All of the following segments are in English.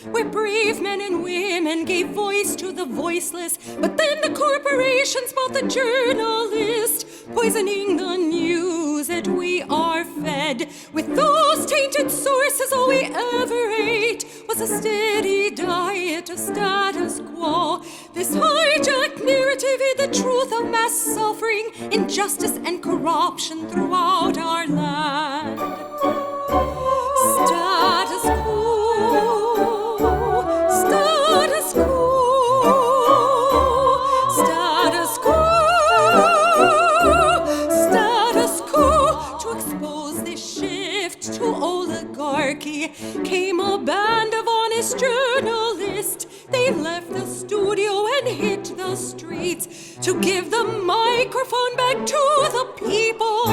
where brave men and women gave voice to the voiceless. But then the corporations bought the journalist, poisoning the news that we are fed. With those tainted sources, all we ever ate was a steady diet of status quo. This hijacked narrative hid the truth of mass suffering, injustice, and corruption throughout our land. Status quo, status quo, status quo, status quo. To expose this shift to oligarchy came a band of honest journalists. They left the studio and hit the streets to give the microphone back to the people.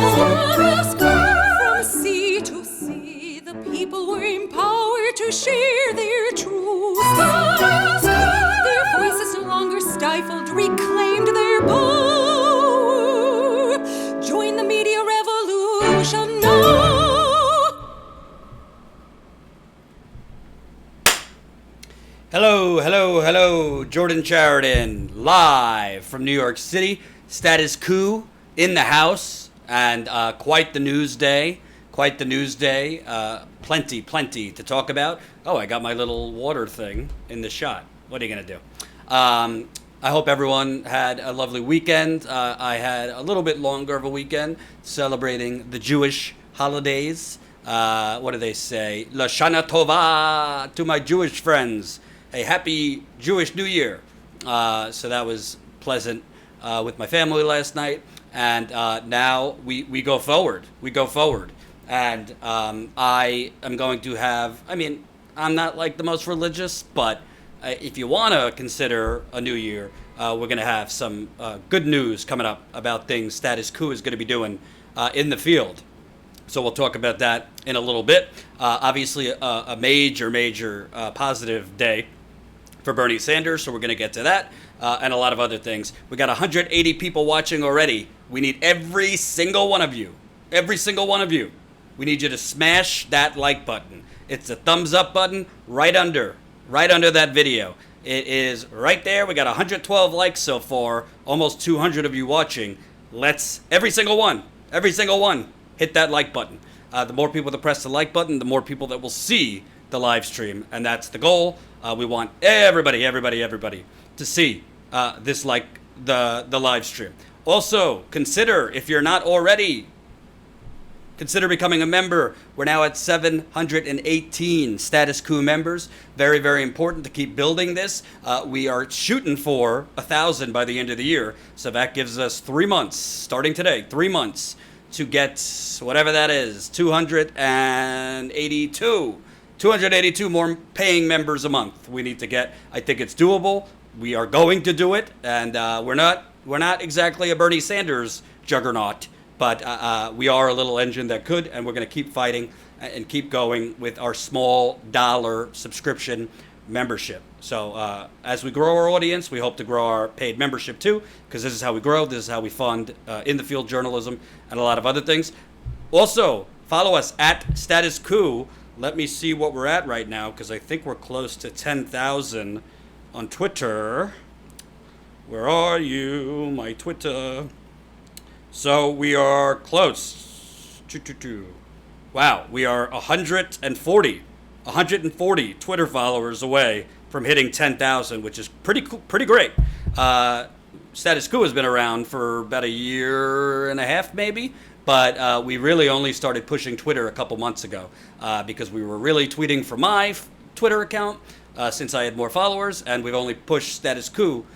From sea to sea, the people were empowered to share their truth. Their voices no longer stifled, reclaimed their power. Join the media revolution now. Hello, hello, hello. Jordan Sheridan, live from New York City. Status Coup in the house, and quite the news day. Quite the news day. Plenty to talk about. Oh, I got my little water thing in the shot. What are you going to do? I hope everyone had a lovely weekend. I had a little bit longer of a weekend celebrating the Jewish holidays. What do they say? Lashana Tova to my Jewish friends. A happy Jewish New Year. So that was pleasant with my family last night. And now we go forward. We go forward. And I am going to have, I'm not like the most religious, but if you want to consider a new year, we're going to have some good news coming up about things Status Coup is going to be doing in the field. So we'll talk about that in a little bit. Obviously, a major positive day for Bernie Sanders, so we're going to get to that and a lot of other things. We got 180 people watching already. We need every single one of you. Every single one of you. We need you to smash that like button. It's the thumbs up button right under that video. It is right there. We got 112 likes so far, almost 200 of you watching. Let's, every single one, hit that like button. The more people that press the like button, the more people that will see the live stream, and that's the goal. We want everybody to see this, like the live stream. Also, consider, if you're not already, consider becoming a member. We're now at 718 Status Coup members. Very, very important to keep building this. We are shooting for 1,000 by the end of the year, so that gives us 3 months, starting today, 3 months to get whatever that is, 282 more paying members a month we need to get. I think it's doable. We are going to do it, and we're not exactly a Bernie Sanders juggernaut, but we are a little engine that could, and we're going to keep fighting and keep going with our small dollar subscription membership. So as we grow our audience, we hope to grow our paid membership too, because this is how we grow. This is how we fund in the field journalism and a lot of other things. Also, follow us at Status Coup. Let me see what we're at right now, because I think we're close to 10,000 on Twitter. Where are you, my Twitter? So we are close. Wow, we are 140 Twitter followers away from hitting 10,000, which is pretty cool, pretty great. Status Quo has been around for about a year and a half, maybe. But we really only started pushing Twitter a couple months ago because we were really tweeting from my Twitter account since I had more followers, and we've only pushed Status Quo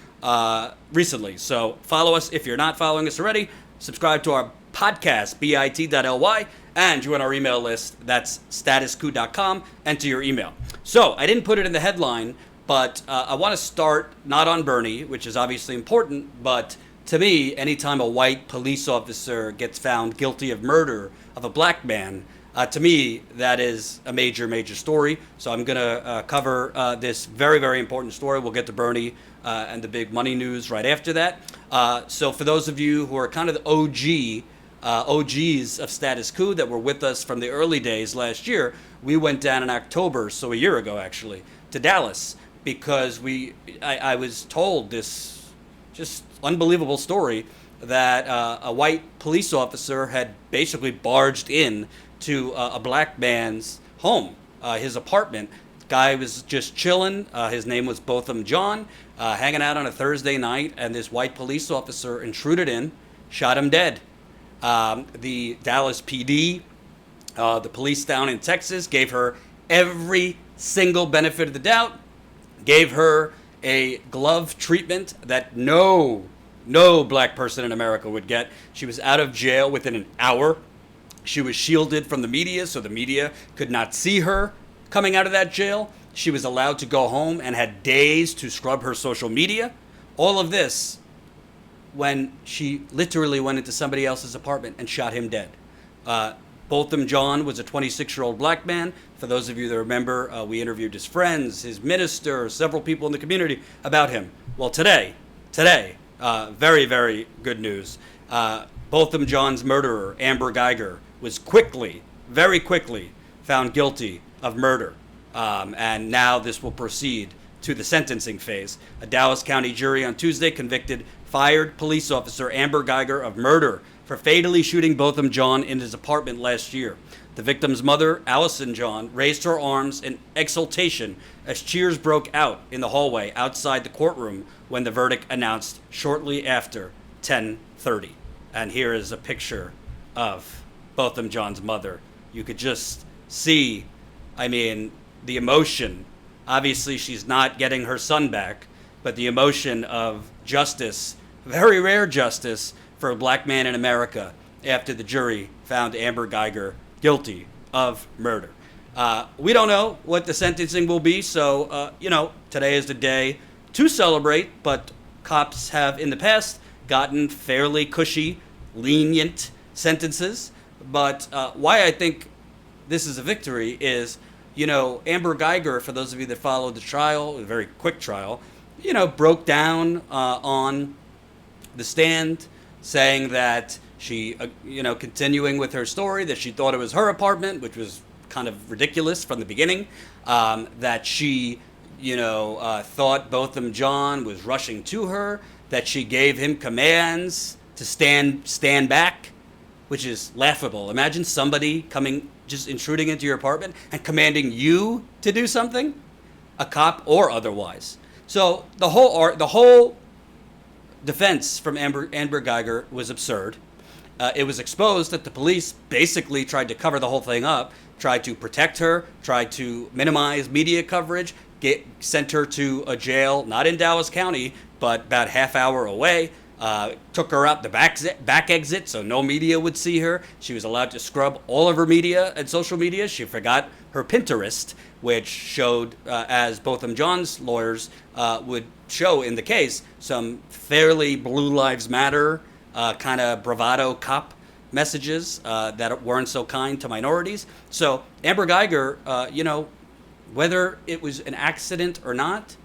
recently. So follow us if you're not following us already. Subscribe to our podcast, bit.ly, and join our email list. That's statusquo.com. Enter your email. So I didn't put it in the headline, but I want to start not on Bernie, which is obviously important, but to me, anytime a white police officer gets found guilty of murder of a black man, to me, that is a major story. So I'm going to cover this very, very important story. We'll get to Bernie and the big money news right after that. So for those of you who are kind of the OGs of Status Quo that were with us from the early days last year, we went down in October, so a year ago actually. to Dallas because I was told this just unbelievable story that a white police officer had basically barged in to a black man's home, his apartment. Guy was just chilling. His name was Botham John, hanging out on a Thursday night, and this white police officer intruded in, shot him dead. The Dallas PD, the police down in Texas, gave her every single benefit of the doubt, gave her a glove treatment that no black person in America would get. She was out of jail within an hour. She was shielded from the media, so the media could not see her coming out of that jail. She was allowed to go home and had days to scrub her social media. All of this when she literally went into somebody else's apartment and shot him dead. Botham John was a 26-year-old black man. For those of you that remember, we interviewed his friends, his minister, several people in the community about him. Well, today, very, very good news. Botham John's murderer, Amber Geiger, was very quickly found guilty of murder. And now this will proceed to the sentencing phase. A Dallas County jury on Tuesday convicted fired police officer Amber Geiger of murder for fatally shooting Botham John in his apartment last year. The victim's mother, Allison John, raised her arms in exultation as cheers broke out in the hallway outside the courtroom when the verdict announced shortly after 10:30. And here is a picture of Botham John's mother. You could just see, the emotion. Obviously, she's not getting her son back, but the emotion of justice, very rare justice, for a black man in America after the jury found Amber Geiger guilty of murder. We don't know what the sentencing will be, so, today is the day to celebrate, but cops have in the past gotten fairly cushy, lenient sentences. But why I think this is a victory is, Amber Geiger, for those of you that followed the trial, a very quick trial, broke down on the stand, saying that she, continuing with her story, that she thought it was her apartment, which was kind of ridiculous from the beginning, that she, thought Botham John was rushing to her, that she gave him commands to stand back, which is laughable. Imagine somebody just intruding into your apartment and commanding you to do something, a cop or otherwise. So the whole defense from Amber Geiger was absurd. It was exposed that the police basically tried to cover the whole thing up, tried to protect her, tried to minimize media coverage, sent her to a jail, not in Dallas County, but about half hour away, took her out the back exit so no media would see her. She was allowed to scrub all of her media and social media. She forgot her Pinterest, which showed, as Botham John's lawyers would show in the case, some fairly Blue Lives Matter kind of bravado cop messages that weren't so kind to minorities. So Amber Geiger, whether it was an accident or not,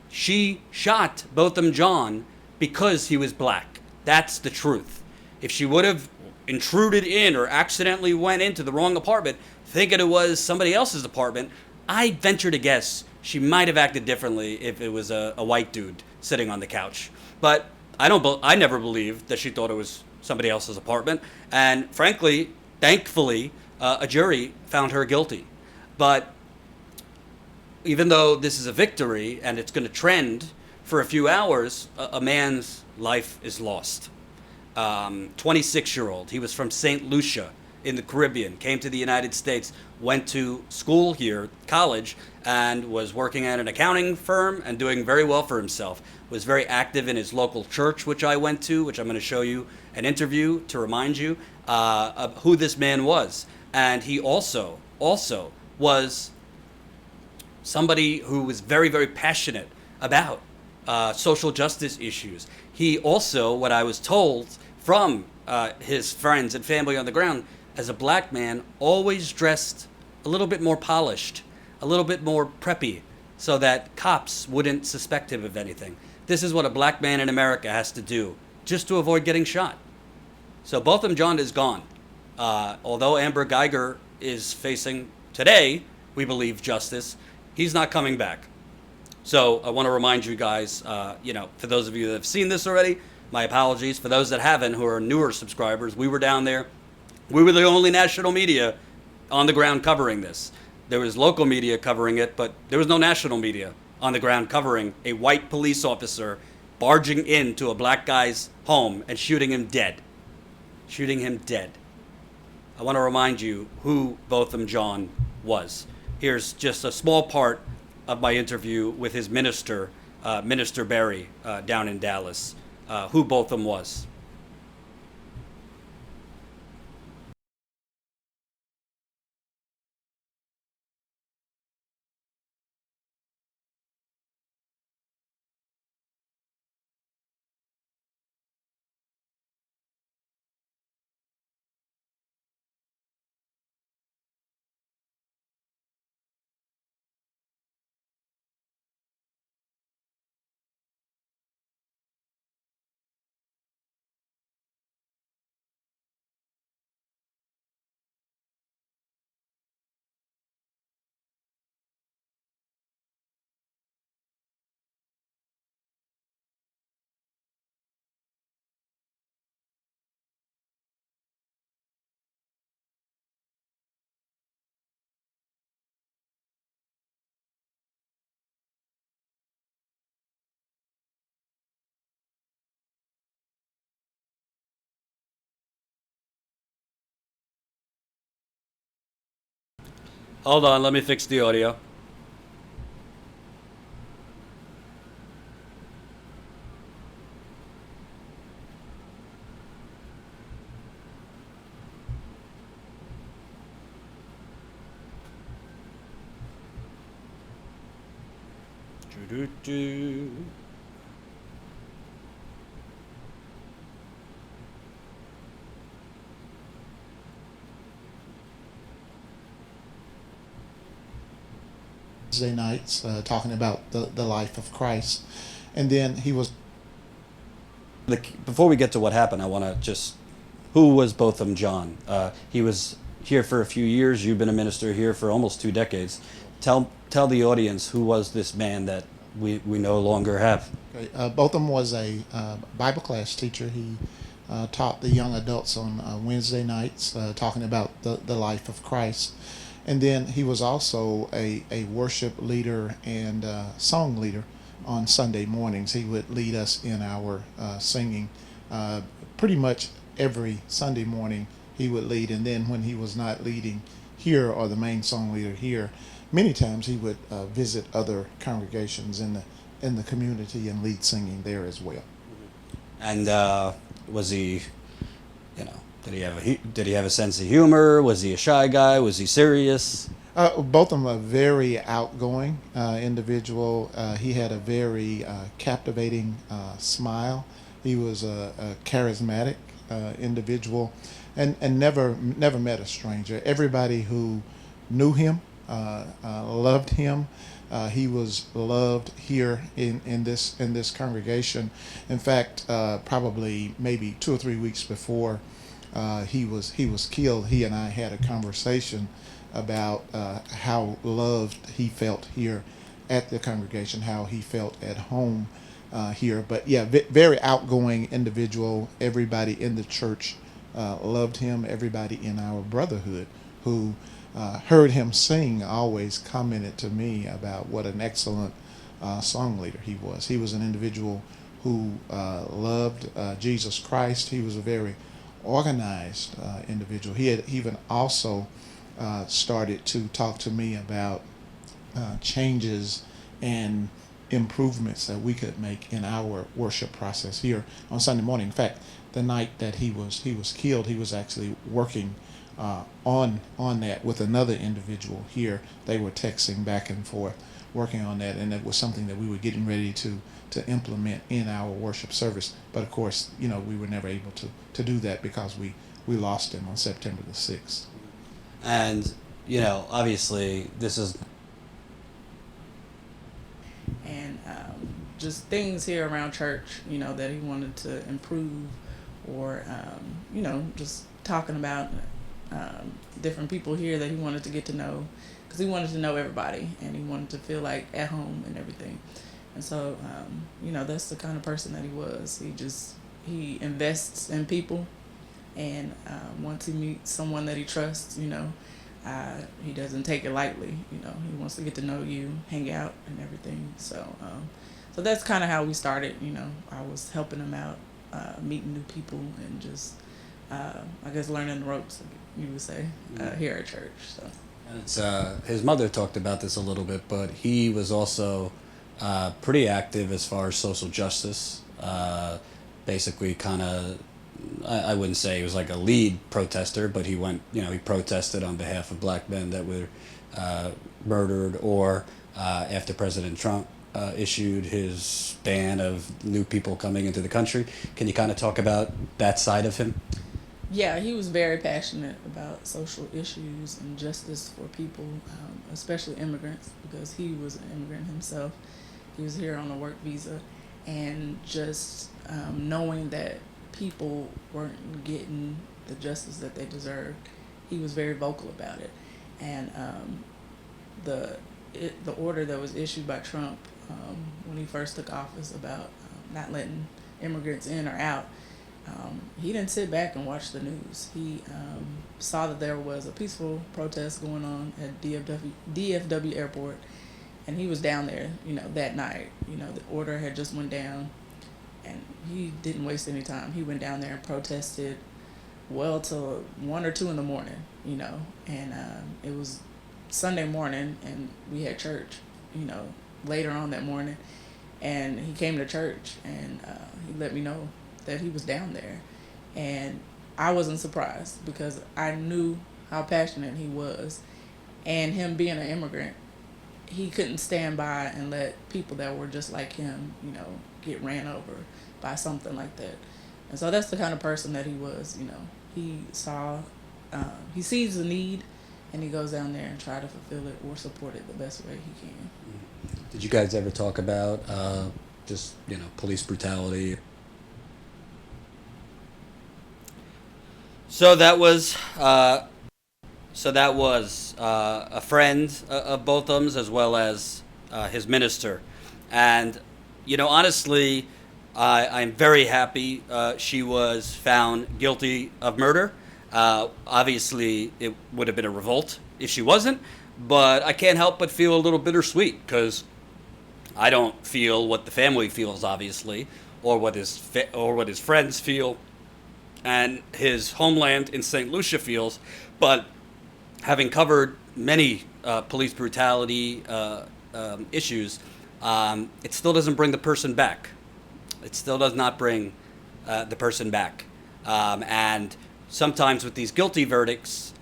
she shot Botham John because he was black. That's the truth. If she would have intruded in or accidentally went into the wrong apartment, thinking it was somebody else's apartment, I venture to guess she might have acted differently if it was a white dude sitting on the couch. But I never believed that she thought it was somebody else's apartment. And frankly, thankfully, a jury found her guilty. But even though this is a victory and it's going to trend for a few hours, a man's life is lost. 26-year-old. He was from St. Lucia in the Caribbean, came to the United States, went to school here, college, and was working at an accounting firm and doing very well for himself. Was very active in his local church, which I went to, which I'm going to show you an interview to remind you of who this man was. And he also was somebody who was very, very passionate about social justice issues. He also, what I was told from his friends and family on the ground, as a black man, always dressed a little bit more polished, a little bit more preppy, so that cops wouldn't suspect him of anything. This is what a black man in America has to do just to avoid getting shot. So Botham John is gone. Although Amber Geiger is facing today, we believe, justice, He's not coming back. So I want to remind you guys, for those of you that have seen this already, my apologies. For those that haven't, who are newer subscribers, we were down there. We were the only national media on the ground covering this. There was local media covering it, but there was no national media on the ground covering a white police officer barging into a black guy's home and shooting him dead. Shooting him dead. I want to remind you who Botham John was. Here's just a small part of my interview with his minister, Minister Barry, down in Dallas, who Botham was. Hold on, let me fix the audio. Doo-doo-doo. Wednesday nights, talking about the life of Christ. And then he was. Before we get to what happened, I want to just, who was Botham John? He was here for a few years. You've been a minister here for almost 2 decades. Tell the audience, who was this man that we no longer have? Okay. Botham was a Bible class teacher. He taught the young adults on Wednesday nights, talking about the life of Christ. And then he was also a worship leader and song leader on Sunday mornings. He would lead us in our singing pretty much every Sunday morning. He would lead, and then when he was not leading here or the main song leader here, many times he would visit other congregations in the community and lead singing there as well. And was he, did he have a sense of humor? Was he a shy guy? Was he serious? Both of them are very outgoing individual. He had a very captivating smile. He was a charismatic individual, and never met a stranger. Everybody who knew him loved him. He was loved here in this congregation. In fact, probably maybe 2 or 3 weeks before he was killed, he and I had a conversation about how loved he felt here at the congregation, how he felt at home here. But yeah, very outgoing individual. Everybody in the church loved him. Everybody in our brotherhood who heard him sing always commented to me about what an excellent song leader he was. He was an individual who loved Jesus Christ. He was a very organized individual. He had even also started to talk to me about changes and improvements that we could make in our worship process here on Sunday morning. In fact, the night that he was killed, he was actually working on that with another individual here. They were texting back and forth, working on that, and it was something that we were getting ready to implement in our worship service. But of course, we were never able to do that because we lost him on September the 6th. And obviously this is, and just things here around church, that he wanted to improve, or just talking about different people here that he wanted to get to know, because he wanted to know everybody and he wanted to feel like at home and everything. And so, that's the kind of person that he was. He invests in people, and once he meets someone that he trusts, he doesn't take it lightly. He wants to get to know you, hang out, and everything. So that's kind of how we started. I was helping him out, meeting new people, and just I guess learning the ropes, you would say, here at church. So. And it's, his mother talked about this a little bit, but he was also pretty active as far as social justice. Basically, kind of, I wouldn't say he was like a lead protester, but he went, he protested on behalf of black men that were murdered, or after President Trump issued his ban of new people coming into the country. Can you kind of talk about that side of him? Yeah, he was very passionate about social issues and justice for people, especially immigrants, because he was an immigrant himself. He was here on a work visa, and just knowing that people weren't getting the justice that they deserved, he was very vocal about it. And the order that was issued by Trump when he first took office about not letting immigrants in or out, he didn't sit back and watch the news. He saw that there was a peaceful protest going on at DFW Airport, and he was down there, that night. The order had just went down, and he didn't waste any time. He went down there and protested well till 1 or 2 in the morning, and it was Sunday morning, and we had church, later on that morning, and he came to church, and he let me know that he was down there, and I wasn't surprised because I knew how passionate he was, and him being an immigrant, he couldn't stand by and let people that were just like him, get ran over by something like that. And so that's the kind of person that he was. He sees the need, and he goes down there and try to fulfill it or support it the best way he can. Did you guys ever talk about just police brutality? So that was a friend of Botham's, as well as his minister, and honestly, I'm very happy she was found guilty of murder. Obviously, it would have been a revolt if she wasn't, but I can't help but feel a little bittersweet, because I don't feel what the family feels, obviously, or what his friends feel, and his homeland in St. Lucia feels. But having covered many police brutality issues, it still doesn't bring the person back. It still does not bring the person back. And sometimes with these guilty verdicts,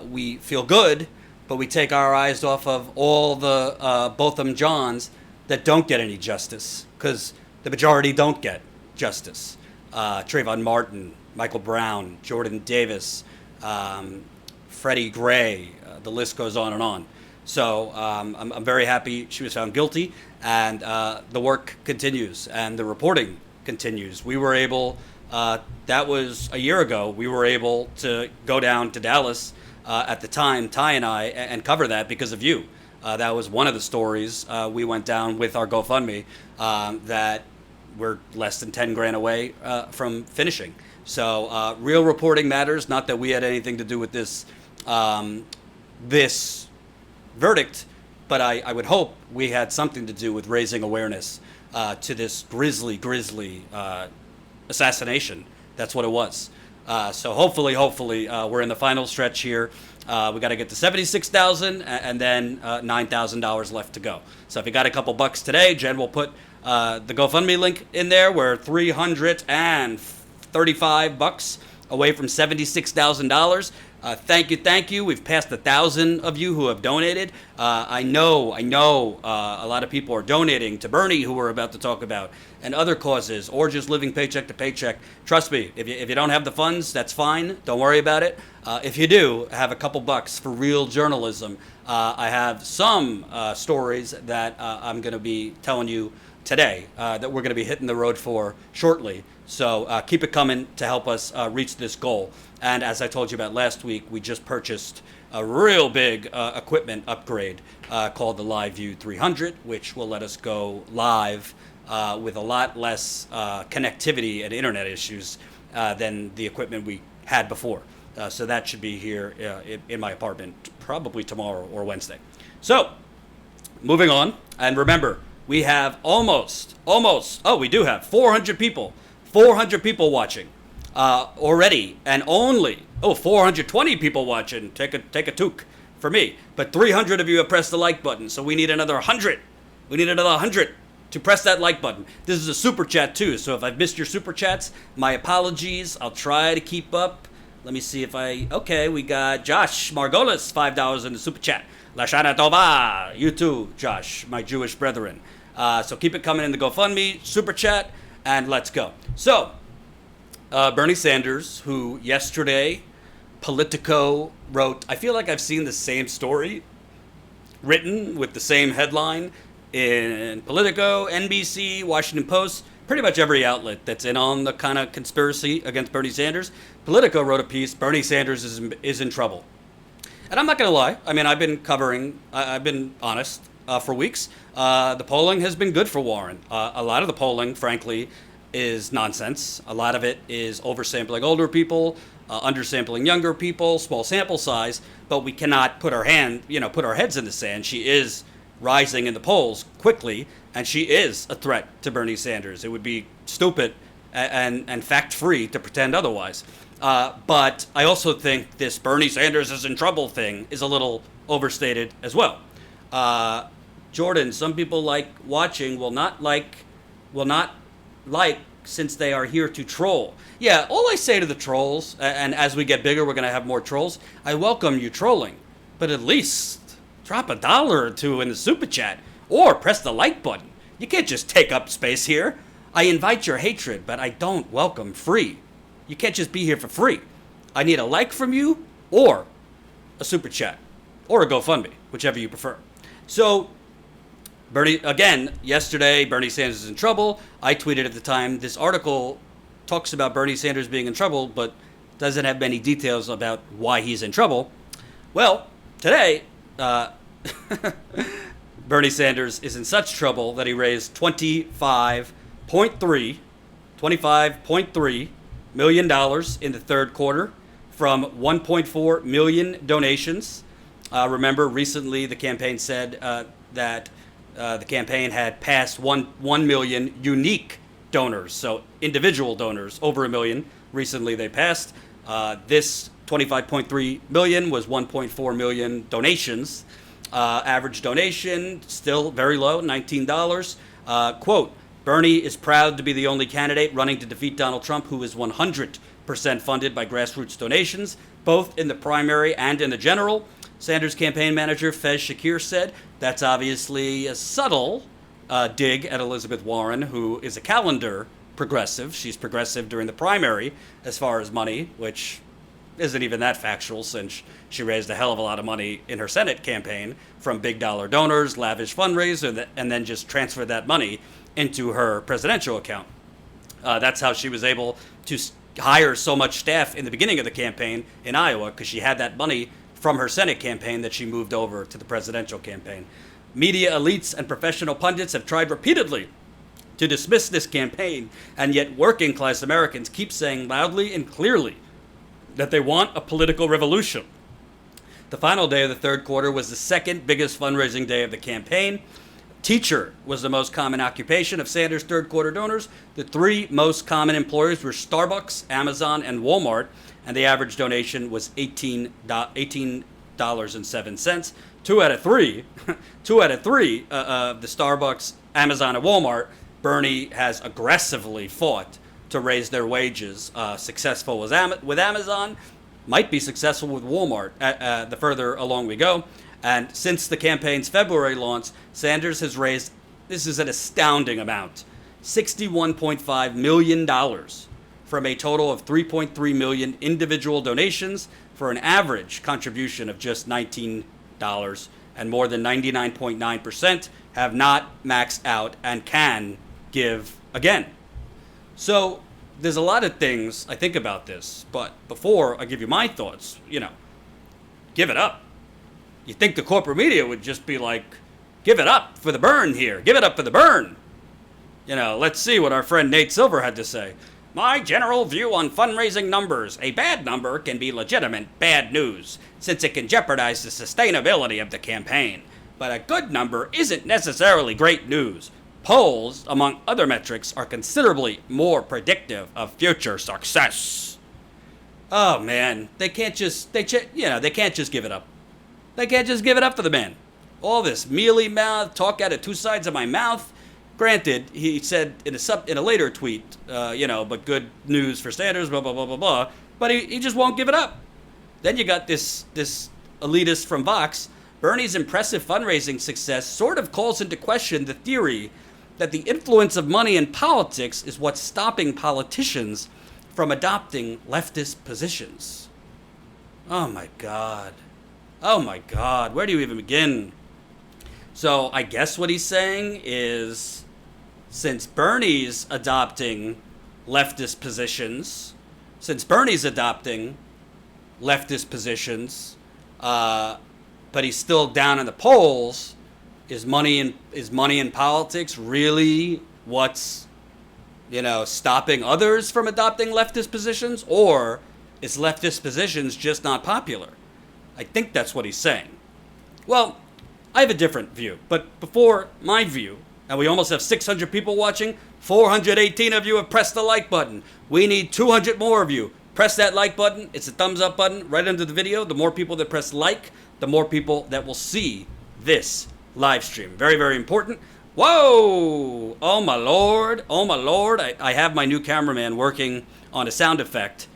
we feel good, but we take our eyes off of all the Botham Johns that don't get any justice, because the majority don't get justice. Trayvon Martin, Michael Brown, Jordan Davis, Freddie Gray, the list goes on and on. So I'm very happy she was found guilty, and the work continues and the reporting continues. We were able, that was a year ago, we were able to go down to Dallas at the time, Ty and I, and cover that because of you. That was one of the stories. We went down with our GoFundMe that we're less than 10 grand away from finishing. So real reporting matters. Not that we had anything to do with this this verdict, but I would hope we had something to do with raising awareness to this grisly assassination. That's what it was. So hopefully, we're in the final stretch here. We got to get to 76,000, and then $9,000 left to go. So if you got a couple bucks today, Jen will put the GoFundMe link in there. We're $335 away from $76,000. Thank you. We've passed 1,000 of you who have donated. I know. A lot of people are donating to Bernie, who we're about to talk about, and other causes, or just living paycheck to paycheck. Trust me, if you don't have the funds, that's fine. Don't worry about it. If you do have a couple bucks for real journalism, I have some stories that I'm going to be telling you today that we're going to be hitting the road for shortly. So keep it coming to help us reach this goal. And as I told you about last week, we just purchased a real big equipment upgrade called the LiveView 300, which will let us go live with a lot less connectivity and internet issues than the equipment we had before. So that should be here in my apartment probably tomorrow or Wednesday. So moving on, and remember, we have we do have 400 people watching already, and only 420 people watching. Take a toque for me, but 300 of you have pressed the like button, so we need another 100. We need another 100 to press that like button. This is a super chat too, so if I've missed your super chats, my apologies. I'll try to keep up. Let me see if we got Josh Margolis, $5 in the super chat. Lashana Tova, you too, Josh, my Jewish brethren. So keep it coming in the GoFundMe, super chat, and let's go. So, Bernie Sanders, who yesterday, Politico wrote, I feel like I've seen the same story written with the same headline in Politico, NBC, Washington Post, pretty much every outlet that's in on the kind of conspiracy against Bernie Sanders. Politico wrote a piece, Bernie Sanders is in trouble. And I'm not going to lie. I mean, I've been honest for weeks. The polling has been good for Warren. A lot of the polling, frankly, is nonsense. A lot of it is oversampling older people, undersampling younger people, small sample size, but we cannot put our heads in the sand. She is rising in the polls quickly, and she is a threat to Bernie Sanders. It would be stupid and fact-free to pretend otherwise. But I also think this Bernie Sanders is in trouble thing is a little overstated as well. Jordan, some people will not like since they are here to troll. Yeah, all I say to the trolls, and as we get bigger, we're going to have more trolls, I welcome you trolling, but at least drop $1 or $2 in the super chat, or press the like button. You can't just take up space here. I invite your hatred, but I don't welcome free. You can't just be here for free. I need a like from you, or a super chat, or a GoFundMe, whichever you prefer. So, yesterday, Bernie Sanders is in trouble. I tweeted at the time, this article talks about Bernie Sanders being in trouble, but doesn't have many details about why he's in trouble. Well, today, Bernie Sanders is in such trouble that he raised $25.3 million in the third quarter from 1.4 million donations. Remember, recently the campaign said that the campaign had passed 1 million unique donors, so individual donors, over 1 million. Recently they passed. This 25.3 million was 1.4 million donations. Average donation still very low, $19. Quote, Bernie is proud to be the only candidate running to defeat Donald Trump who is 100% funded by grassroots donations, both in the primary and in the general. Sanders' campaign manager, Fez Shakir, said that's obviously a subtle dig at Elizabeth Warren, who is a calendar progressive. She's progressive during the primary as far as money, which isn't even that factual since she raised a hell of a lot of money in her Senate campaign from big dollar donors, lavish fundraiser, and then just transferred that money into her presidential account. That's how she was able to hire so much staff in the beginning of the campaign in Iowa, because she had that money from her Senate campaign that she moved over to the presidential campaign. Media elites and professional pundits have tried repeatedly to dismiss this campaign, and yet working class Americans keep saying loudly and clearly that they want a political revolution. The final day of the third quarter was the second biggest fundraising day of the campaign. Teacher was the most common occupation of Sanders' third quarter donors. The three most common employers were Starbucks, Amazon, and Walmart, and the average donation was $18.07. Two out of three of the Starbucks, Amazon, and Walmart, Bernie has aggressively fought to raise their wages. Successful with Amazon, might be successful with Walmart the further along we go. And since the campaign's February launch, Sanders has raised, this is an astounding amount, $61.5 million from a total of 3.3 million individual donations for an average contribution of just $19, and more than 99.9% have not maxed out and can give again. So there's a lot of things I think about this, but before I give you my thoughts, give it up. You think the corporate media would just be like, give it up for the burn here. Give it up for the burn. Let's see what our friend Nate Silver had to say. My general view on fundraising numbers. A bad number can be legitimate bad news, since it can jeopardize the sustainability of the campaign. But a good number isn't necessarily great news. Polls, among other metrics, are considerably more predictive of future success. Oh man, they can't just give it up. They can't just give it up for the man. All this mealy mouth, talk out of two sides of my mouth. Granted, he said in a later tweet, but good news for Sanders, blah, blah, blah, blah, blah. But he just won't give it up. Then you got this elitist from Vox. Bernie's impressive fundraising success sort of calls into question the theory that the influence of money in politics is what's stopping politicians from adopting leftist positions. Oh my God. Where do you even begin? So I guess what he's saying is, since Bernie's adopting leftist positions, but he's still down in the polls, is money in politics really what's stopping others from adopting leftist positions, or is leftist positions just not popular? I think that's what he's saying. Well, I have a different view, but before my view, and we almost have 600 people watching, 418 of you have pressed the like button. We need 200 more of you. Press that like button. It's a thumbs up button right under the video. The more people that press like, the more people that will see this live stream. Very, very important. Whoa! Oh my Lord. I have my new cameraman working on a sound effect,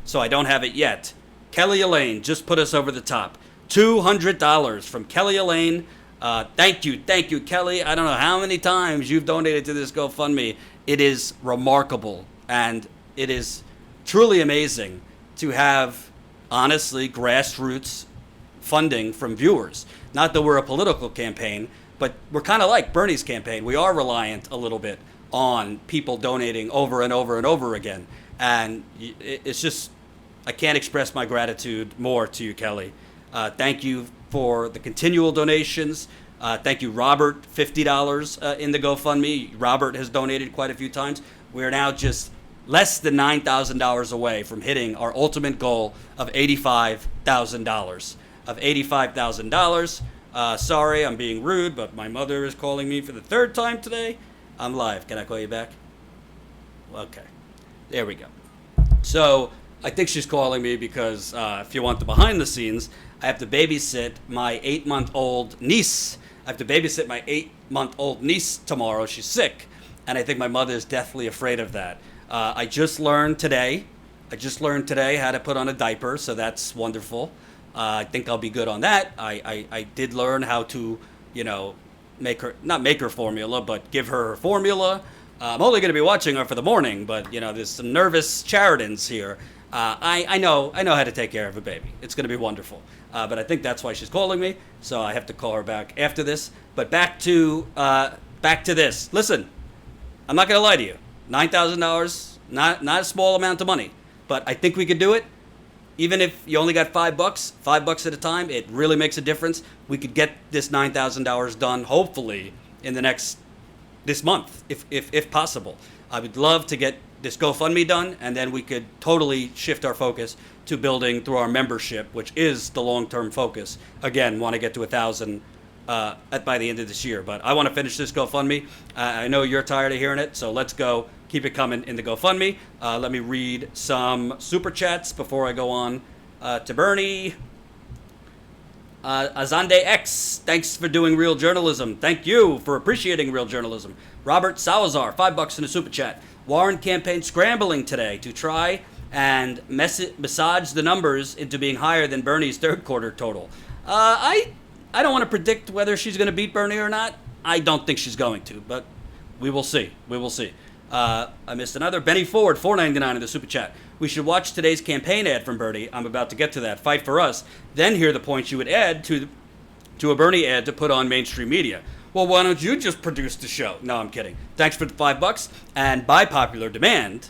so I don't have it yet. Kelly Elaine just put us over the top. $200 from Kelly Elaine. Thank you, Kelly. I don't know how many times you've donated to this GoFundMe. It is remarkable, and it is truly amazing to have, honestly, grassroots funding from viewers. Not that we're a political campaign, but we're kind of like Bernie's campaign. We are reliant a little bit on people donating over and over and over again. And it's just, I can't express my gratitude more to you, Kelly. Thank you for the continual donations. Thank you, Robert, $50 in the GoFundMe. Robert has donated quite a few times. We're now just less than $9,000 away from hitting our ultimate goal of $85,000. Sorry, I'm being rude, but my mother is calling me for the third time today. I'm live. Can I call you back? Okay. There we go. So I think she's calling me because if you want the behind the scenes, I have to babysit my 8-month-old niece. Tomorrow. She's sick. And I think my mother is deathly afraid of that. I just learned today how to put on a diaper, so that's wonderful. I think I'll be good on that. I did learn how to, not make her formula, but give her formula. I'm only going to be watching her for the morning, but, there's some nervous Charitans here. I know how to take care of a baby. It's going to be wonderful. But I think that's why she's calling me, so I have to call her back after this. But back to this. Listen, I'm not going to lie to you. $9,000, not a small amount of money, but I think we could do it. Even if you only got $5 at a time, it really makes a difference. We could get this $9,000 done, hopefully, in this month, if possible. I would love to get this GoFundMe done, and then we could totally shift our focus to building through our membership, which is the long-term focus. Again, want to get to 1,000 by the end of this year, but I want to finish this GoFundMe. I know you're tired of hearing it, so let's go. Keep it coming in the GoFundMe. Let me read some super chats before I go on to Bernie. Azande X, thanks for doing real journalism. Thank you for appreciating real journalism. Robert Salazar, $5 in a super chat. Warren campaign scrambling today to try and massage the numbers into being higher than Bernie's third quarter total. I don't want to predict whether she's going to beat Bernie or not. I don't think she's going to, but we will see. I missed another. Benny Ford, $4.99 in the super chat. We should watch today's campaign ad from Bernie. I'm about to get to that. Fight for us. Then hear the points you would add to a Bernie ad to put on mainstream media. Well, why don't you just produce the show? No, I'm kidding. Thanks for the $5. And by popular demand,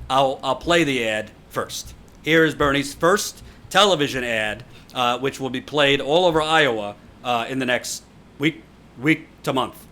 I'll play the ad first. Here is Bernie's first television ad, which will be played all over Iowa in the next week to month.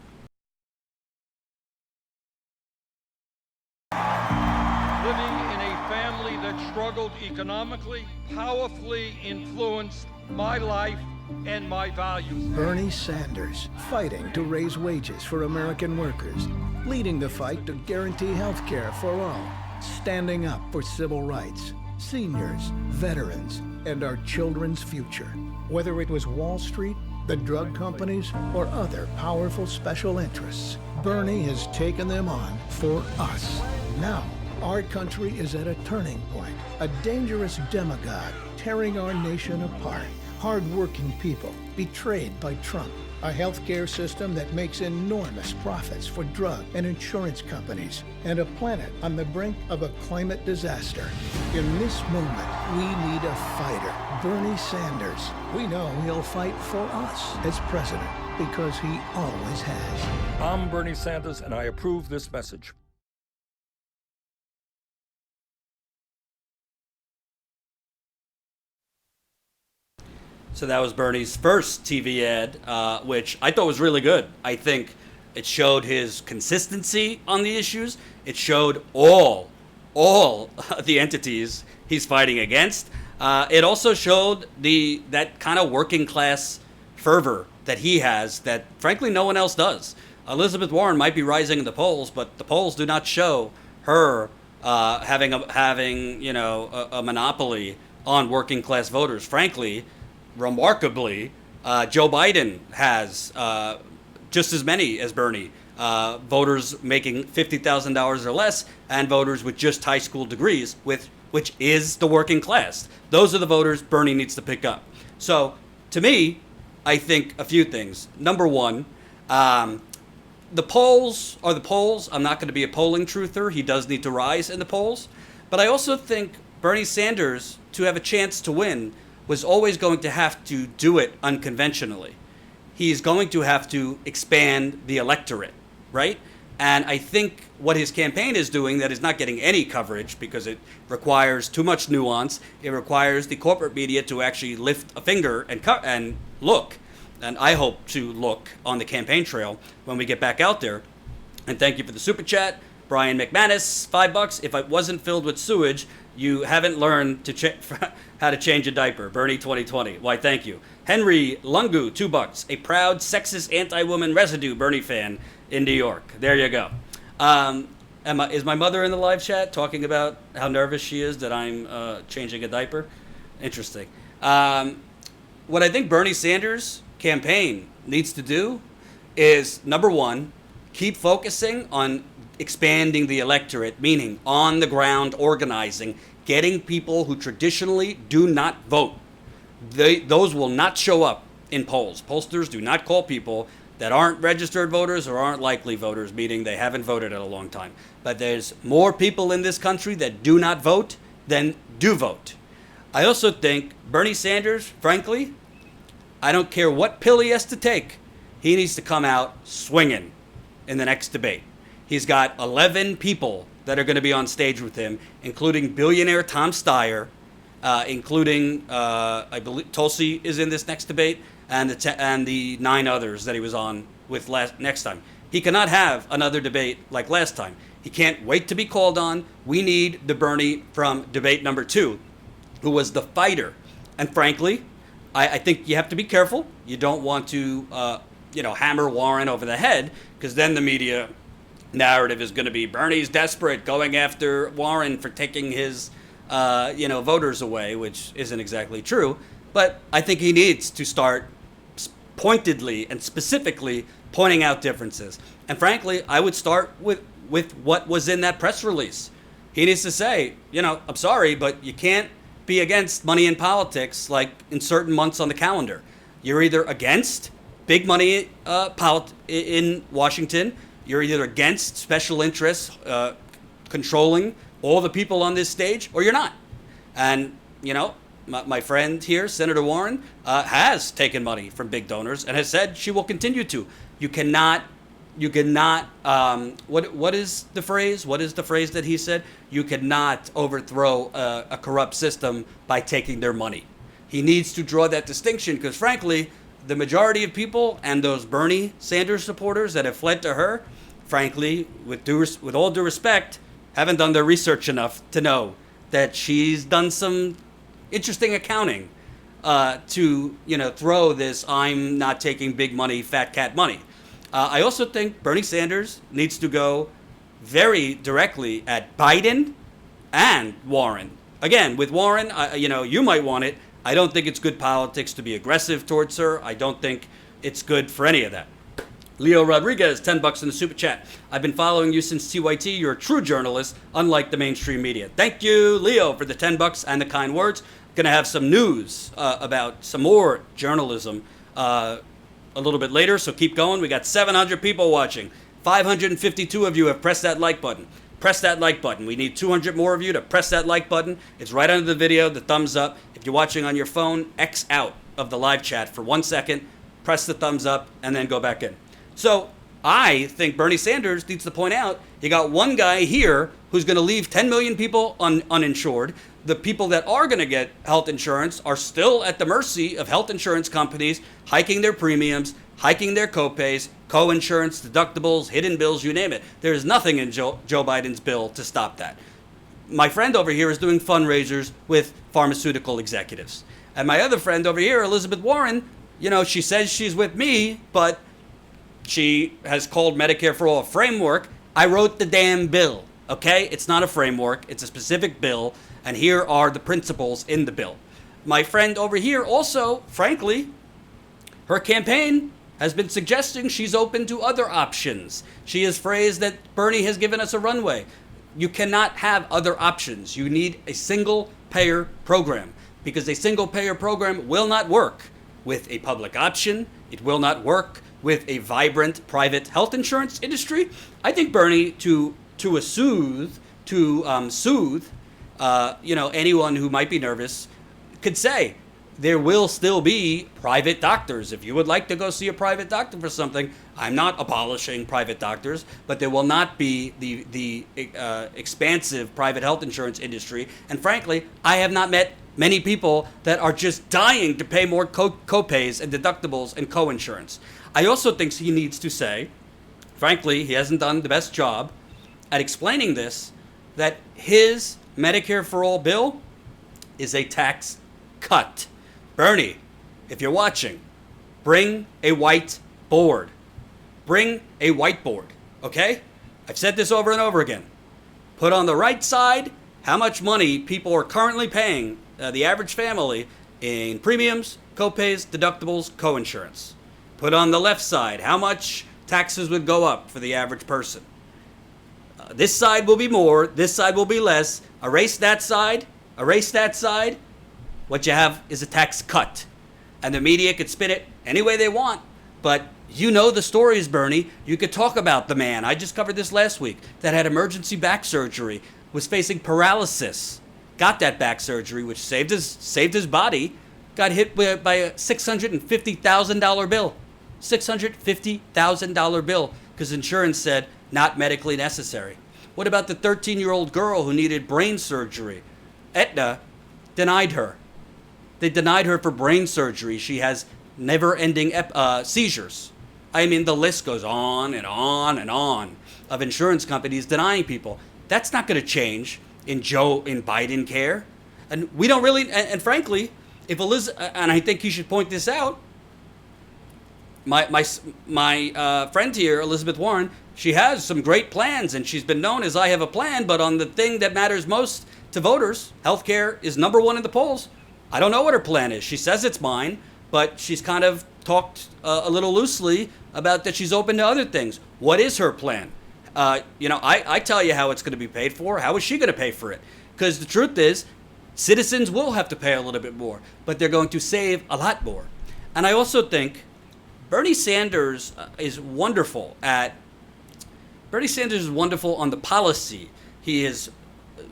Living in a family that struggled economically, powerfully influenced my life and my values. Bernie Sanders, fighting to raise wages for American workers, leading the fight to guarantee health care for all, standing up for civil rights, seniors, veterans, and our children's future. Whether it was Wall Street, the drug companies, or other powerful special interests, Bernie has taken them on for us. Now, our country is at a turning point, a dangerous demagogue tearing our nation apart. Hard-working people betrayed by Trump, a healthcare system that makes enormous profits for drug and insurance companies, and a planet on the brink of a climate disaster. In this moment, we need a fighter, Bernie Sanders. We know he'll fight for us as president because he always has. I'm Bernie Sanders, and I approve this message. So that was Bernie's first TV ad, which I thought was really good. I think it showed his consistency on the issues. It showed all the entities he's fighting against. It also showed that kind of working class fervor that he has that, frankly, no one else does. Elizabeth Warren might be rising in the polls, but the polls do not show her having a monopoly on working class voters. Frankly, remarkably, Joe Biden has just as many as Bernie, voters making $50,000 or less, and voters with just high school degrees, which is the working class. Those are the voters Bernie needs to pick up. So, to me, I think a few things. Number one, the polls are the polls. I'm not going to be a polling truther. He does need to rise in the polls. But I also think Bernie Sanders, to have a chance to win, was always going to have to do it unconventionally. He's going to have to expand the electorate, right? And I think what his campaign is doing that is not getting any coverage because it requires too much nuance. It requires the corporate media to actually lift a finger and look. And I hope to look on the campaign trail when we get back out there. And thank you for the super chat. Brian McManus, $5. If it wasn't filled with sewage, you haven't learned how to change a diaper. Bernie 2020. Why, thank you. Henry Lungu, $2. A proud, sexist, anti-woman residue Bernie fan in New York. There you go. Is my mother in the live chat talking about how nervous she is that I'm changing a diaper? Interesting. What I think Bernie Sanders' campaign needs to do is, number one, keep focusing on expanding the electorate, meaning on the ground organizing, getting people who traditionally do not vote. Those will not show up in polls. Pollsters do not call people that aren't registered voters or aren't likely voters, meaning they haven't voted in a long time. But there's more people in this country that do not vote than do vote. I also think Bernie Sanders, frankly, I don't care what pill he has to take, he needs to come out swinging in the next debate. He's got 11 people that are going to be on stage with him, including billionaire Tom Steyer, including, I believe, Tulsi is in this next debate, and the 9 others that he was on with next time. He cannot have another debate like last time. He can't wait to be called on. We need the Bernie from debate number 2, who was the fighter. And frankly, I think you have to be careful. You don't want to, hammer Warren over the head, because then the media narrative is going to be Bernie's desperate, going after Warren for taking his, voters away, which isn't exactly true. But I think he needs to start pointedly and specifically pointing out differences. And frankly, I would start with what was in that press release. He needs to say, I'm sorry, but you can't be against money in politics like in certain months on the calendar. You're either against big money in Washington, you're either against special interests controlling all the people on this stage, or you're not. And, my friend here, Senator Warren, has taken money from big donors and has said she will continue to. You cannot. What is the phrase? What is the phrase that he said? You cannot overthrow a corrupt system by taking their money. He needs to draw that distinction because, frankly, the majority of people and those Bernie Sanders supporters that have fled to her, frankly, with all due respect, haven't done their research enough to know that she's done some interesting accounting to throw this "I'm not taking big money, fat cat money." I also think Bernie Sanders needs to go very directly at Biden and Warren. Again, with Warren, you might want it. I don't think it's good politics to be aggressive towards her. I don't think it's good for any of that. Leo Rodriguez, $10 in the super chat. I've been following you since TYT. You're a true journalist, unlike the mainstream media. Thank you, Leo, for the $10 and the kind words. Going to have some news about some more journalism a little bit later, so keep going. We got 700 people watching. 552 of you have pressed that like button. Press that like button. We need 200 more of you to press that like button. It's right under the video, the thumbs up. If you're watching on your phone, X out of the live chat for 1 second, press the thumbs up, and then go back in. So I think Bernie Sanders needs to point out, you got one guy here who's going to leave 10 million people uninsured. The people that are going to get health insurance are still at the mercy of health insurance companies hiking their premiums, hiking their copays, co-insurance, deductibles, hidden bills, you name it. There's nothing in Joe Biden's bill to stop that. My friend over here is doing fundraisers with pharmaceutical executives. And my other friend over here, Elizabeth Warren, she says she's with me, but she has called Medicare for All a framework. I wrote the damn bill, okay? It's not a framework. It's a specific bill. And here are the principles in the bill. My friend over here also, frankly, her campaign has been suggesting she's open to other options. She has phrased that Bernie has given us a runway. You cannot have other options. You need a single-payer program because a single-payer program will not work with a public option. It will not work with a vibrant private health insurance industry. I think Bernie, to soothe anyone who might be nervous, could say there will still be private doctors. If you would like to go see a private doctor for something, I'm not abolishing private doctors, but there will not be the expansive private health insurance industry. And frankly, I have not met many people that are just dying to pay more co-pays and deductibles and co-insurance. I also think he needs to say, frankly, he hasn't done the best job at explaining this, that his Medicare for All bill is a tax cut. Bernie, if you're watching, bring a whiteboard. Bring a whiteboard, okay? I've said this over and over again. Put on the right side how much money people are currently paying, the average family, in premiums, copays, deductibles, co-insurance. Put on the left side how much taxes would go up for the average person. This side will be more, this side will be less. Erase that side. What you have is a tax cut. And the media could spin it any way they want. But you know the stories, Bernie. You could talk about the man, I just covered this last week, that had emergency back surgery, was facing paralysis, got that back surgery, which saved his body, got hit by a $650,000 bill. $650,000 bill, because insurance said not medically necessary. What about the 13-year-old girl who needed brain surgery? Aetna denied her. They denied her for brain surgery. She has never-ending seizures. I mean, the list goes on and on and on of insurance companies denying people. That's not going to change in Biden care. And we don't really, and frankly, if Elizabeth, and I think you should point this out, my friend here, Elizabeth Warren, she has some great plans, and she's been known as I have a plan, but on the thing that matters most to voters, healthcare is number one in the polls. I don't know what her plan is. She says it's mine, but she's kind of talked a little loosely about that she's open to other things. What is her plan? I tell you how it's going to be paid for. How is she going to pay for it? Because the truth is, citizens will have to pay a little bit more, but they're going to save a lot more. And I also think Bernie Sanders is wonderful on the policy. He is,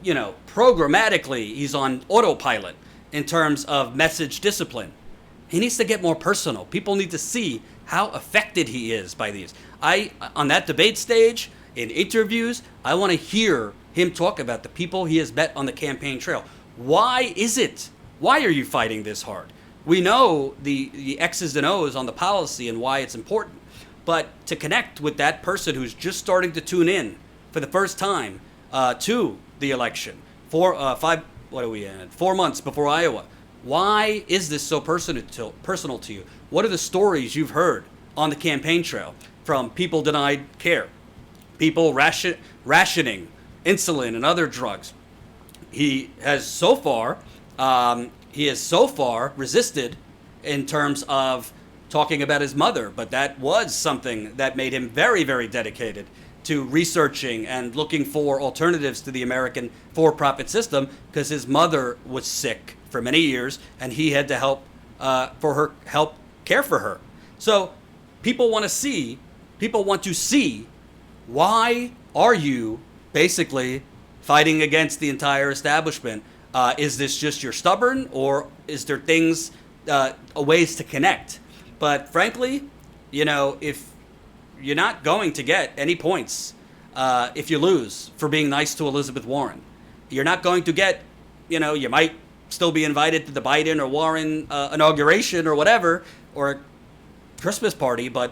programmatically, he's on autopilot in terms of message discipline. He needs to get more personal. People need to see how affected he is by these. On that debate stage, in interviews, I want to hear him talk about the people he has met on the campaign trail. Why is it? Why are you fighting this hard? We know the X's and O's on the policy and why it's important. But to connect with that person who's just starting to tune in for the first time to the election, 4 months before Iowa, why is this so personal to you? What are the stories you've heard on the campaign trail from people denied care, people rationing insulin and other drugs? He has so far resisted in terms of talking about his mother, but that was something that made him very, very dedicated to researching and looking for alternatives to the American for-profit system, because his mother was sick for many years and he had to help care for her. So people want to see why are you basically fighting against the entire establishment? Is this just you're stubborn, or is there things, ways to connect? But frankly, if you're not going to get any points if you lose for being nice to Elizabeth Warren, you're not going to get, you might still be invited to the Biden or Warren inauguration or whatever, or Christmas party, but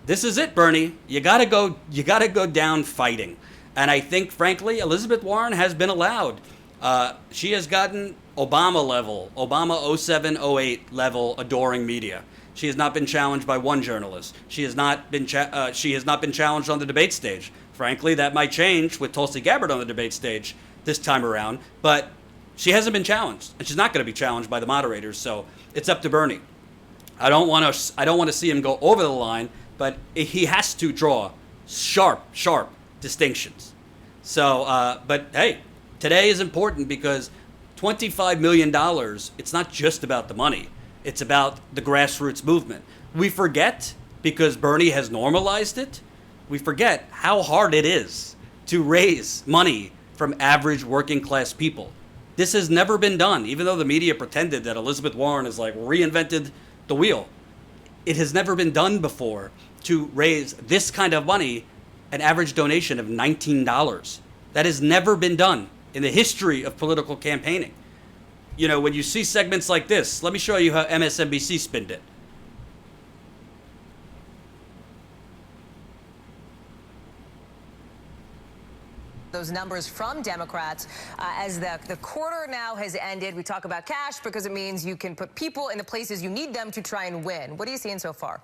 this is it, Bernie. You gotta go down fighting. And I think, frankly, Elizabeth Warren has been allowed. She has gotten Obama 07, 08 level adoring media. She has not been challenged by one journalist. She has not been challenged on the debate stage. Frankly, that might change with Tulsi Gabbard on the debate stage this time around, but she hasn't been challenged, and she's not going to be challenged by the moderators. So it's up to Bernie. I don't want to see him go over the line, but he has to draw sharp distinctions. So, but hey, today is important because $25 million, it's not just about the money. It's about the grassroots movement. We forget, because Bernie has normalized it, we forget how hard it is to raise money from average working class people. This has never been done, even though the media pretended that Elizabeth Warren has reinvented the wheel. It has never been done before to raise this kind of money, an average donation of $19. That has never been done in the history of political campaigning. When you see segments like this, let me show you how MSNBC spinned it. Those numbers from Democrats as the quarter now has ended. We talk about cash because it means you can put people in the places you need them to try and win. What are you seeing so far?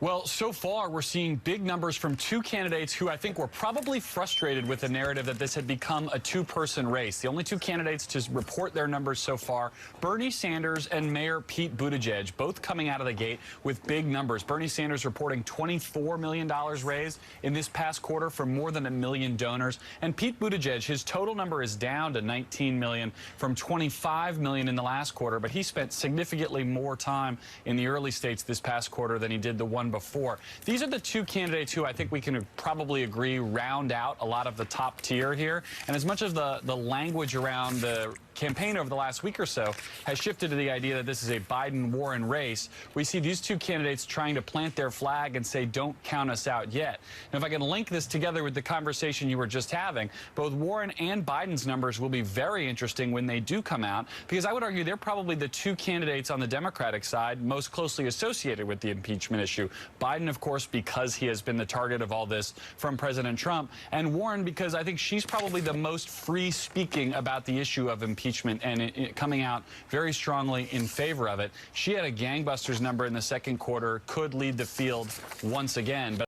Well, so far, we're seeing big numbers from two candidates who I think were probably frustrated with the narrative that this had become a two-person race. The only two candidates to report their numbers so far, Bernie Sanders and Mayor Pete Buttigieg, both coming out of the gate with big numbers. Bernie Sanders reporting $24 million raised in this past quarter from more than 1 million donors. And Pete Buttigieg, his total number is down to 19 million from 25 million in the last quarter, but he spent significantly more time in the early states this past quarter than he did the one before. These are the two candidates who I think we can probably agree round out a lot of the top tier here. And as much as the language around the campaign over the last week or so has shifted to the idea that this is a Biden-Warren race, we see these two candidates trying to plant their flag and say, don't count us out yet. Now, if I can link this together with the conversation you were just having, both Warren and Biden's numbers will be very interesting when they do come out, because I would argue they're probably the two candidates on the Democratic side most closely associated with the impeachment issue. Biden, of course, because he has been the target of all this from President Trump, and Warren because I think she's probably the most free-speaking about the issue of impeachment and it coming out very strongly in favor of it. She had a gangbusters number in the second quarter, could lead the field once again. But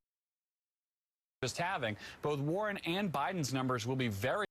just having both Warren and Biden's numbers will be very.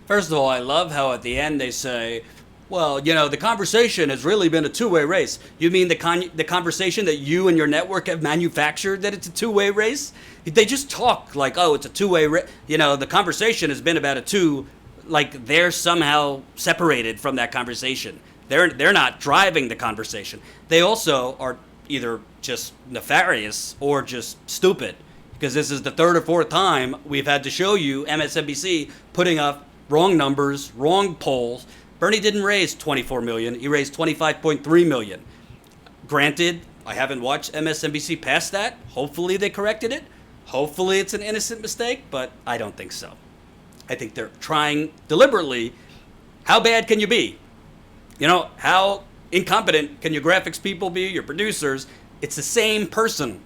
First of all, I love how at the end they say, well, the conversation has really been a two-way race. You mean the conversation that you and your network have manufactured, that it's a two-way race? They just talk like, oh, it's a two-way race. The conversation has been about a two, like they're somehow separated from that conversation. They're not driving the conversation. They also are either just nefarious or just stupid, because this is the third or fourth time we've had to show you MSNBC putting up wrong numbers, wrong polls, Bernie didn't raise 24 million. He raised 25.3 million. Granted, I haven't watched MSNBC past that. Hopefully they corrected it. Hopefully it's an innocent mistake, but I don't think so. I think they're trying deliberately. How bad can you be? You know, how incompetent can your graphics people be, your producers? It's the same person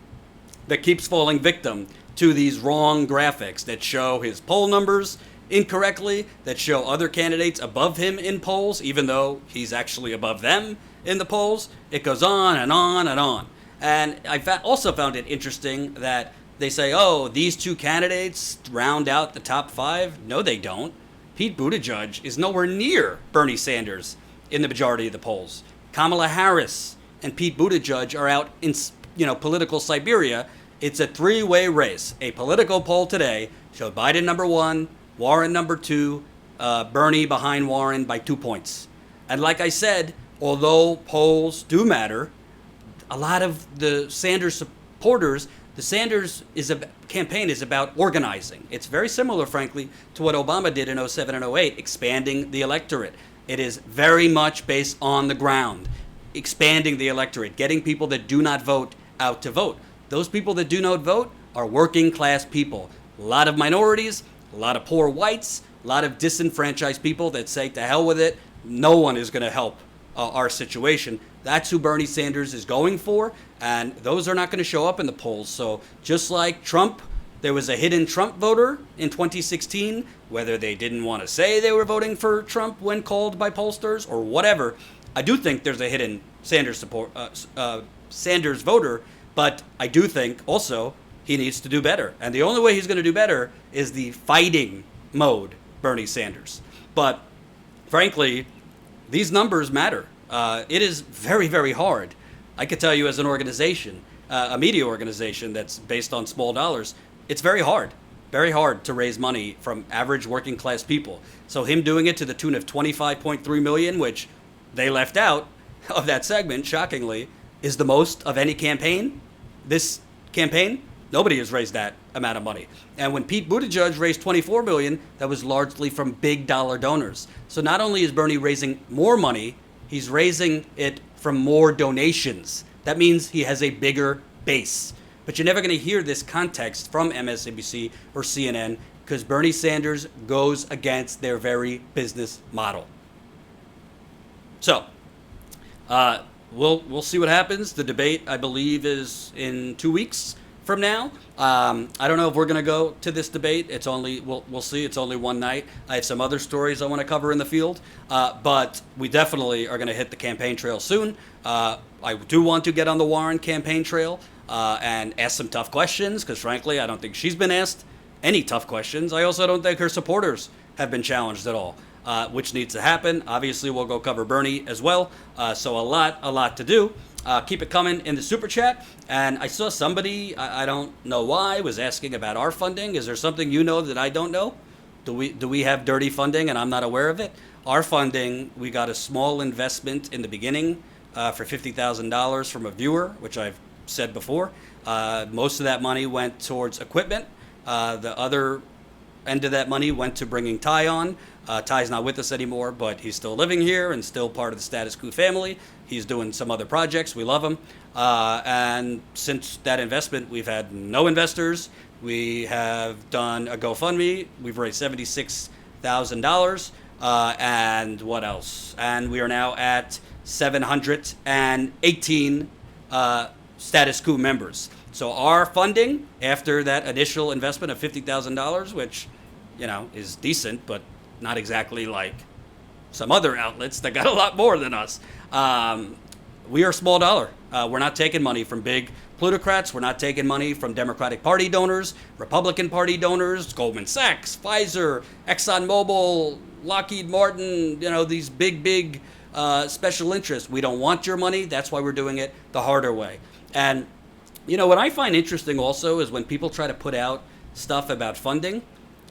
that keeps falling victim to these wrong graphics that show his poll numbers incorrectly, that show other candidates above him in polls, even though he's actually above them in the polls. It goes on and on and on. And I also found it interesting that they say, oh, these two candidates round out the top 5. No, they don't. Pete Buttigieg is nowhere near Bernie Sanders in the majority of the polls. Kamala Harris and Pete Buttigieg are out in, political Siberia. It's a 3-way race. A political poll today showed Biden number 1, Warren number 2, Bernie behind Warren by 2 points. And like I said, although polls do matter, a lot of the Sanders supporters, the Sanders campaign is about organizing. It's very similar, frankly, to what Obama did in 07 and 08, expanding the electorate. It is very much based on the ground, expanding the electorate, getting people that do not vote out to vote. Those people that do not vote are working class people. A lot of minorities, a lot of poor whites, a lot of disenfranchised people that say, to hell with it, no one is going to help our situation. That's who Bernie Sanders is going for, and those are not going to show up in the polls. So just like Trump, there was a hidden Trump voter in 2016, whether they didn't want to say they were voting for Trump when called by pollsters or whatever. I do think there's a hidden Sanders voter, but I do think also he needs to do better. And the only way he's going to do better is the fighting mode Bernie Sanders. But frankly, these numbers matter. It is very, very hard. I could tell you as an organization, a media organization that's based on small dollars, it's very hard to raise money from average working class people. So him doing it to the tune of 25.3 million, which they left out of that segment, shockingly, is the most of any campaign. This campaign, nobody has raised that amount of money. And when Pete Buttigieg raised 24 million, that was largely from big dollar donors. So not only is Bernie raising more money, he's raising it from more donations. That means he has a bigger base. But you're never going to hear this context from MSNBC or CNN because Bernie Sanders goes against their very business model. So, we'll see what happens. The debate, I believe, is in 2 weeks from now. I don't know if we're going to go to this debate. It's only we'll see. It's only one night. I have some other stories I want to cover in the field, but we definitely are going to hit the campaign trail soon. I do want to get on the Warren campaign trail and ask some tough questions because, frankly, I don't think she's been asked any tough questions. I also don't think her supporters have been challenged at all, which needs to happen. Obviously, we'll go cover Bernie as well. So a lot to do. Keep it coming in the super chat. And I saw somebody, I don't know why, was asking about our funding. Is there something you know that I don't know? Do we have dirty funding and I'm not aware of it? Our funding, we got a small investment in the beginning for $50,000 from a viewer, which I've said before. Most of that money went towards equipment. The other end of that money went to bringing Ty on. Ty's not with us anymore, but he's still living here and still part of the Status Coup family. He's doing some other projects. We love him. And since that investment, we've had no investors. We have done a GoFundMe. We've raised $76,000. And what else? And we are now at 718 Status Coup members. So our funding, after that initial investment of $50,000, which, is decent, but not exactly like some other outlets that got a lot more than us. We are small dollar. We're not taking money from big plutocrats. We're not taking money from Democratic Party donors, Republican Party donors, Goldman Sachs, Pfizer, ExxonMobil, Lockheed Martin, these big special interests. We don't want your money. That's why we're doing it the harder way. And, what I find interesting also is when people try to put out stuff about funding,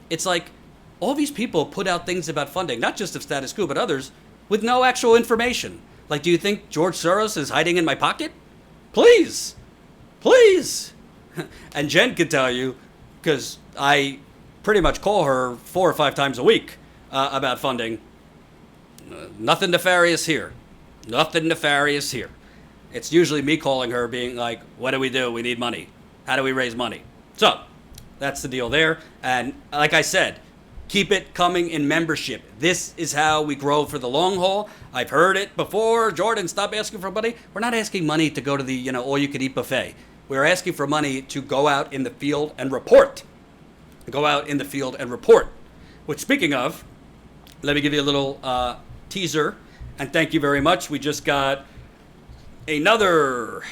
it's like, all these people put out things about funding, not just of Status Coup, but others, with no actual information. Like, do you think George Soros is hiding in my pocket? Please. And Jen could tell you, because I pretty much call her 4 or 5 times a week about funding. Nothing nefarious here. Nothing nefarious here. It's usually me calling her being like, what do? We need money. How do we raise money? So that's the deal there. And like I said, keep it coming in membership. This is how we grow for the long haul. I've heard it before. Jordan, stop asking for money. We're not asking money to go to the, all-you-can-eat buffet. We're asking for money to go out in the field and report. Go out in the field and report. Which, speaking of, let me give you a little teaser. And thank you very much. We just got another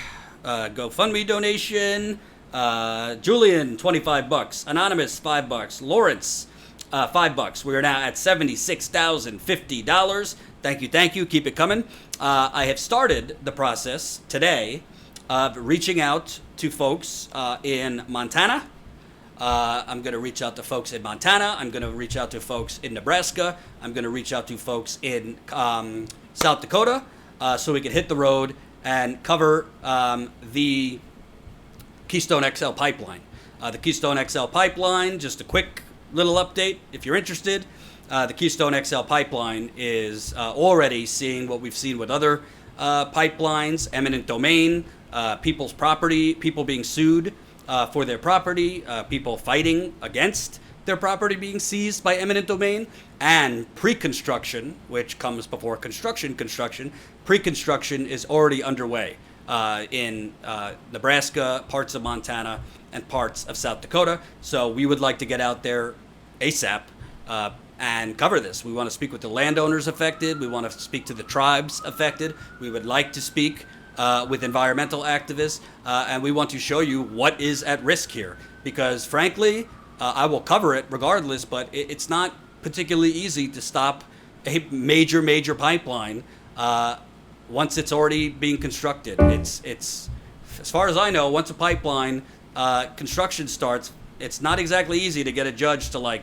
GoFundMe donation. Julian, $25. Anonymous, $5. Lawrence, $5. We are now at $76,050. Thank you. Keep it coming. I have started the process today of reaching out to folks in Montana. I'm going to reach out to folks in Montana. I'm going to reach out to folks in Nebraska. I'm going to reach out to folks in South Dakota so we can hit the road and cover the Keystone XL pipeline. The Keystone XL pipeline, just a quick little update if you're interested. The Keystone XL pipeline is already seeing what we've seen with other pipelines, eminent domain, people's property, people being sued for their property, people fighting against their property being seized by eminent domain, and pre-construction, which comes before construction. Pre-construction is already underway in Nebraska, parts of Montana, and parts of South Dakota. So we would like to get out there ASAP and cover this. We want to speak with the landowners affected. We want to speak to the tribes affected. We would like to speak with environmental activists, and we want to show you what is at risk here. Because frankly, I will cover it regardless, but it's not particularly easy to stop a major pipeline once it's already being constructed. It's as far as I know, once a pipeline construction starts, it's not exactly easy to get a judge to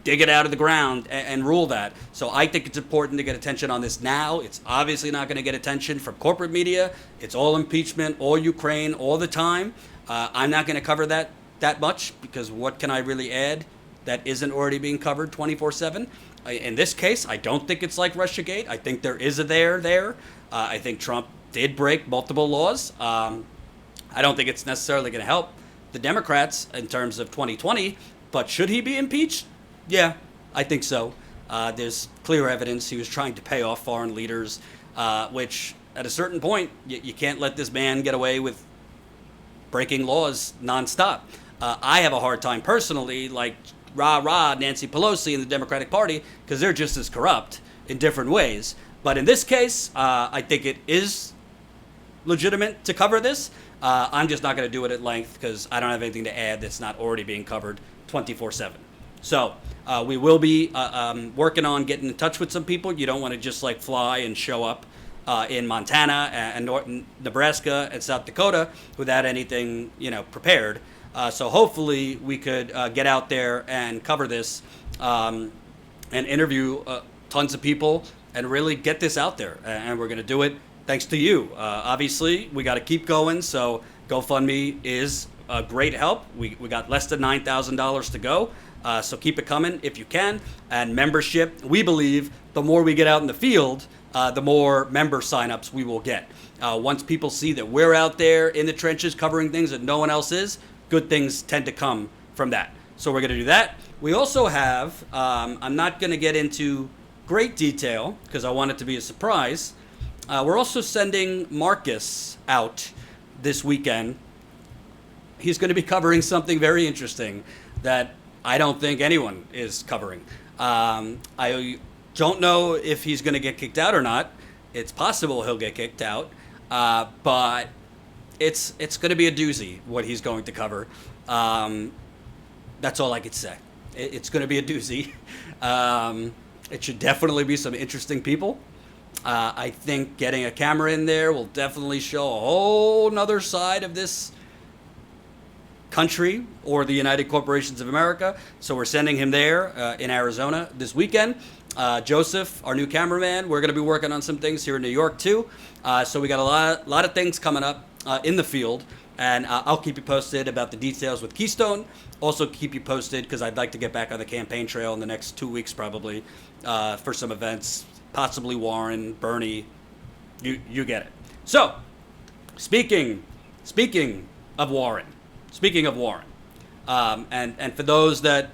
dig it out of the ground and rule that. So I think it's important to get attention on this now. It's obviously not going to get attention from corporate media. It's all impeachment, all Ukraine, all the time. I'm not going to cover that much because what can I really add that isn't already being covered 24/7? In this case, I don't think it's like Russiagate. I think there is a there. I think Trump did break multiple laws. I don't think it's necessarily going to help the Democrats in terms of 2020, but should he be impeached? Yeah, I think so. There's clear evidence he was trying to pay off foreign leaders, which at a certain point, you can't let this man get away with breaking laws nonstop. I have a hard time personally, Nancy Pelosi and the Democratic Party, because they're just as corrupt in different ways. But in this case, I think it is legitimate to cover this. I'm just not going to do it at length because I don't have anything to add that's not already being covered 24/7. So we will be working on getting in touch with some people. You don't want to just fly and show up in Montana and Nebraska and South Dakota without anything prepared. So hopefully we could get out there and cover this and interview tons of people and really get this out there. And we're going to do it thanks to you. Obviously, we got to keep going. So GoFundMe is a great help. We got less than $9,000 to go. So keep it coming if you can. And membership, we believe the more we get out in the field, the more member signups we will get. Once people see that we're out there in the trenches covering things that no one else is, good things tend to come from that. So we're going to do that. We also have, I'm not going to get into great detail because I want it to be a surprise. We're also sending Marcus out this weekend. He's going to be covering something very interesting that I don't think anyone is covering. I don't know if he's going to get kicked out or not. It's possible he'll get kicked out, but it's going to be a doozy what he's going to cover. That's all I could say. It's going to be a doozy. It should definitely be some interesting people. I think getting a camera in there will definitely show a whole nother side of this country or the United Corporations of America. So we're sending him there in Arizona this weekend. Joseph, our new cameraman, we're going to be working on some things here in New York too. So we got a lot of things coming up in the field, and I'll keep you posted about the details with Keystone. Also keep you posted because I'd like to get back on the campaign trail in the next 2 weeks probably for some events possibly Warren, Bernie. You get it. So, speaking of Warren, and for those that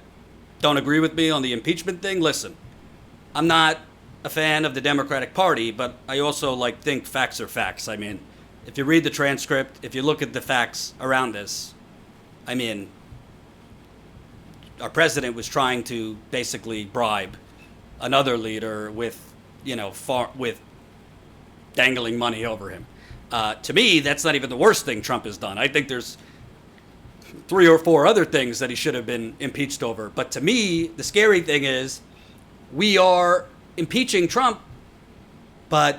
don't agree with me on the impeachment thing, listen, I'm not a fan of the Democratic Party, but I also think facts are facts. I mean, if you read the transcript, if you look at the facts around this, I mean, our president was trying to basically bribe another leader with, with dangling money over him. To me, that's not even the worst thing Trump has done. I think there's 3 or 4 other things that he should have been impeached over. But to me, the scary thing is we are impeaching Trump, but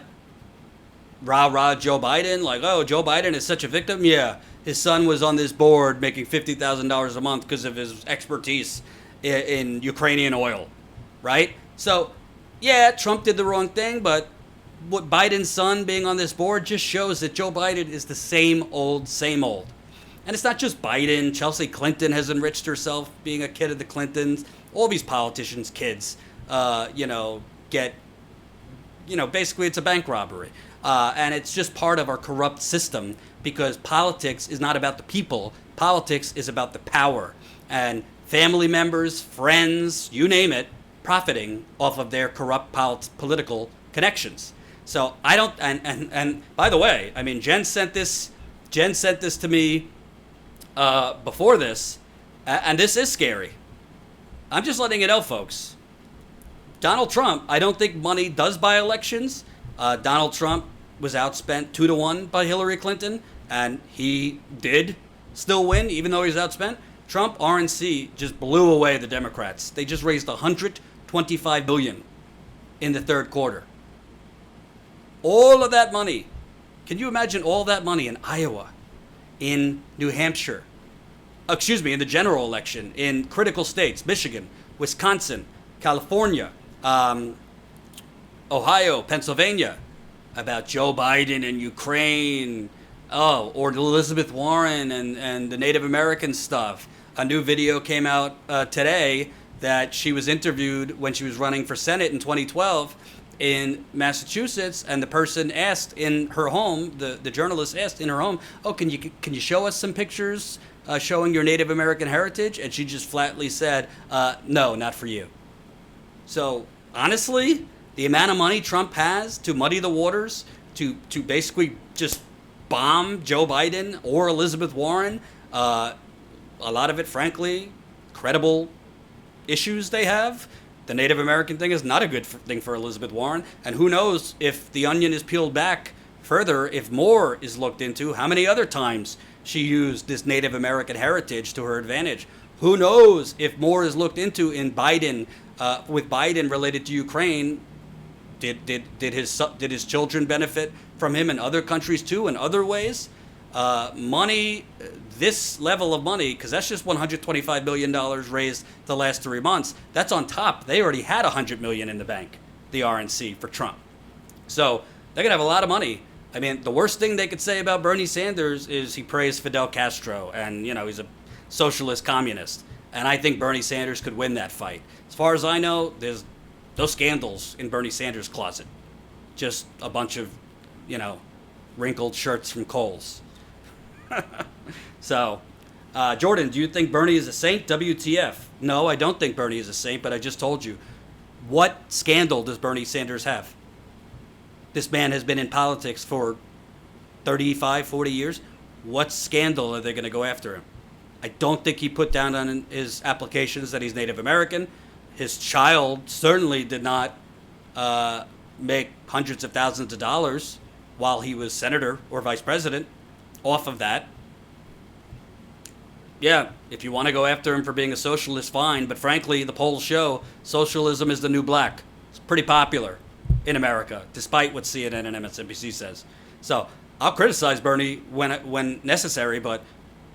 rah Joe Biden, Joe Biden is such a victim. Yeah, his son was on this board making $50,000 a month because of his expertise in Ukrainian oil, right? So, yeah, Trump did the wrong thing, but what Biden's son being on this board just shows that Joe Biden is the same old. And it's not just Biden. Chelsea Clinton has enriched herself being a kid of the Clintons. All these politicians' kids, basically it's a bank robbery. And it's just part of our corrupt system because politics is not about the people. Politics is about the power. And family members, friends, you name it, profiting off of their corrupt political connections. So I don't, and by the way, I mean, Jen sent this to me before this, and this is scary. I'm just letting you know, folks. Donald Trump, I don't think money does buy elections. Donald Trump was outspent 2-1 by Hillary Clinton, and he did still win, even though he was outspent. Trump, RNC, just blew away the Democrats. They just raised $125 billion in the third quarter. All of that money. Can you imagine all that money in Iowa, in New Hampshire, in the general election, in critical states, Michigan, Wisconsin, California, Ohio, Pennsylvania, about Joe Biden and Ukraine, or Elizabeth Warren and the Native American stuff. A new video came out today that she was interviewed when she was running for Senate in 2012 in Massachusetts, and the person asked in her home, the journalist asked in her home, can you show us some pictures showing your Native American heritage? And she just flatly said, no, not for you. So honestly, the amount of money Trump has to muddy the waters, to basically just bomb Joe Biden or Elizabeth Warren, a lot of it, frankly, credible issues they have. The Native American thing is not a good thing for Elizabeth Warren. And who knows if the onion is peeled back further, if more is looked into, how many other times she used this Native American heritage to her advantage. Who knows if more is looked into in Biden, with Biden related to Ukraine. Did his children benefit from him in other countries too, in other ways? Money, this level of money, because that's just $125 billion raised the last 3 months. That's on top. They already had $100 million in the bank, the RNC, for Trump. So they're going to have a lot of money. I mean, the worst thing they could say about Bernie Sanders is he praised Fidel Castro, and, he's a socialist communist. And I think Bernie Sanders could win that fight. As far as I know, there's no scandals in Bernie Sanders' closet. Just a bunch of, wrinkled shirts from Kohl's. So, Jordan, do you think Bernie is a saint? WTF? No, I don't think Bernie is a saint, but I just told you. What scandal does Bernie Sanders have? This man has been in politics for 35, 40 years. What scandal are they going to go after him? I don't think he put down on his applications that he's Native American. His child certainly did not make hundreds of thousands of dollars while he was senator or vice president off of that. Yeah, if you want to go after him for being a socialist, fine. But frankly, the polls show socialism is the new black. It's pretty popular in America, despite what CNN and MSNBC says. So I'll criticize Bernie when necessary, but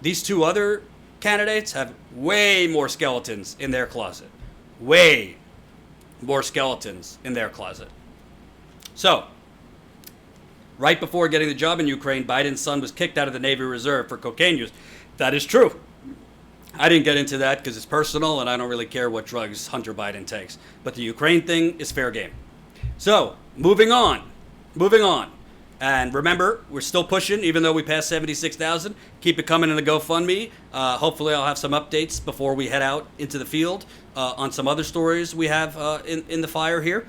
these two other candidates have way more skeletons in their closet. Way more skeletons in their closet. So, right before getting the job in Ukraine, Biden's son was kicked out of the Navy Reserve for cocaine use. That is true. I didn't get into that because it's personal and I don't really care what drugs Hunter Biden takes. But the Ukraine thing is fair game. So, moving on. And remember, we're still pushing, even though we passed 76,000. Keep it coming in the GoFundMe. Hopefully, I'll have some updates before we head out into the field on some other stories we have in the fire here.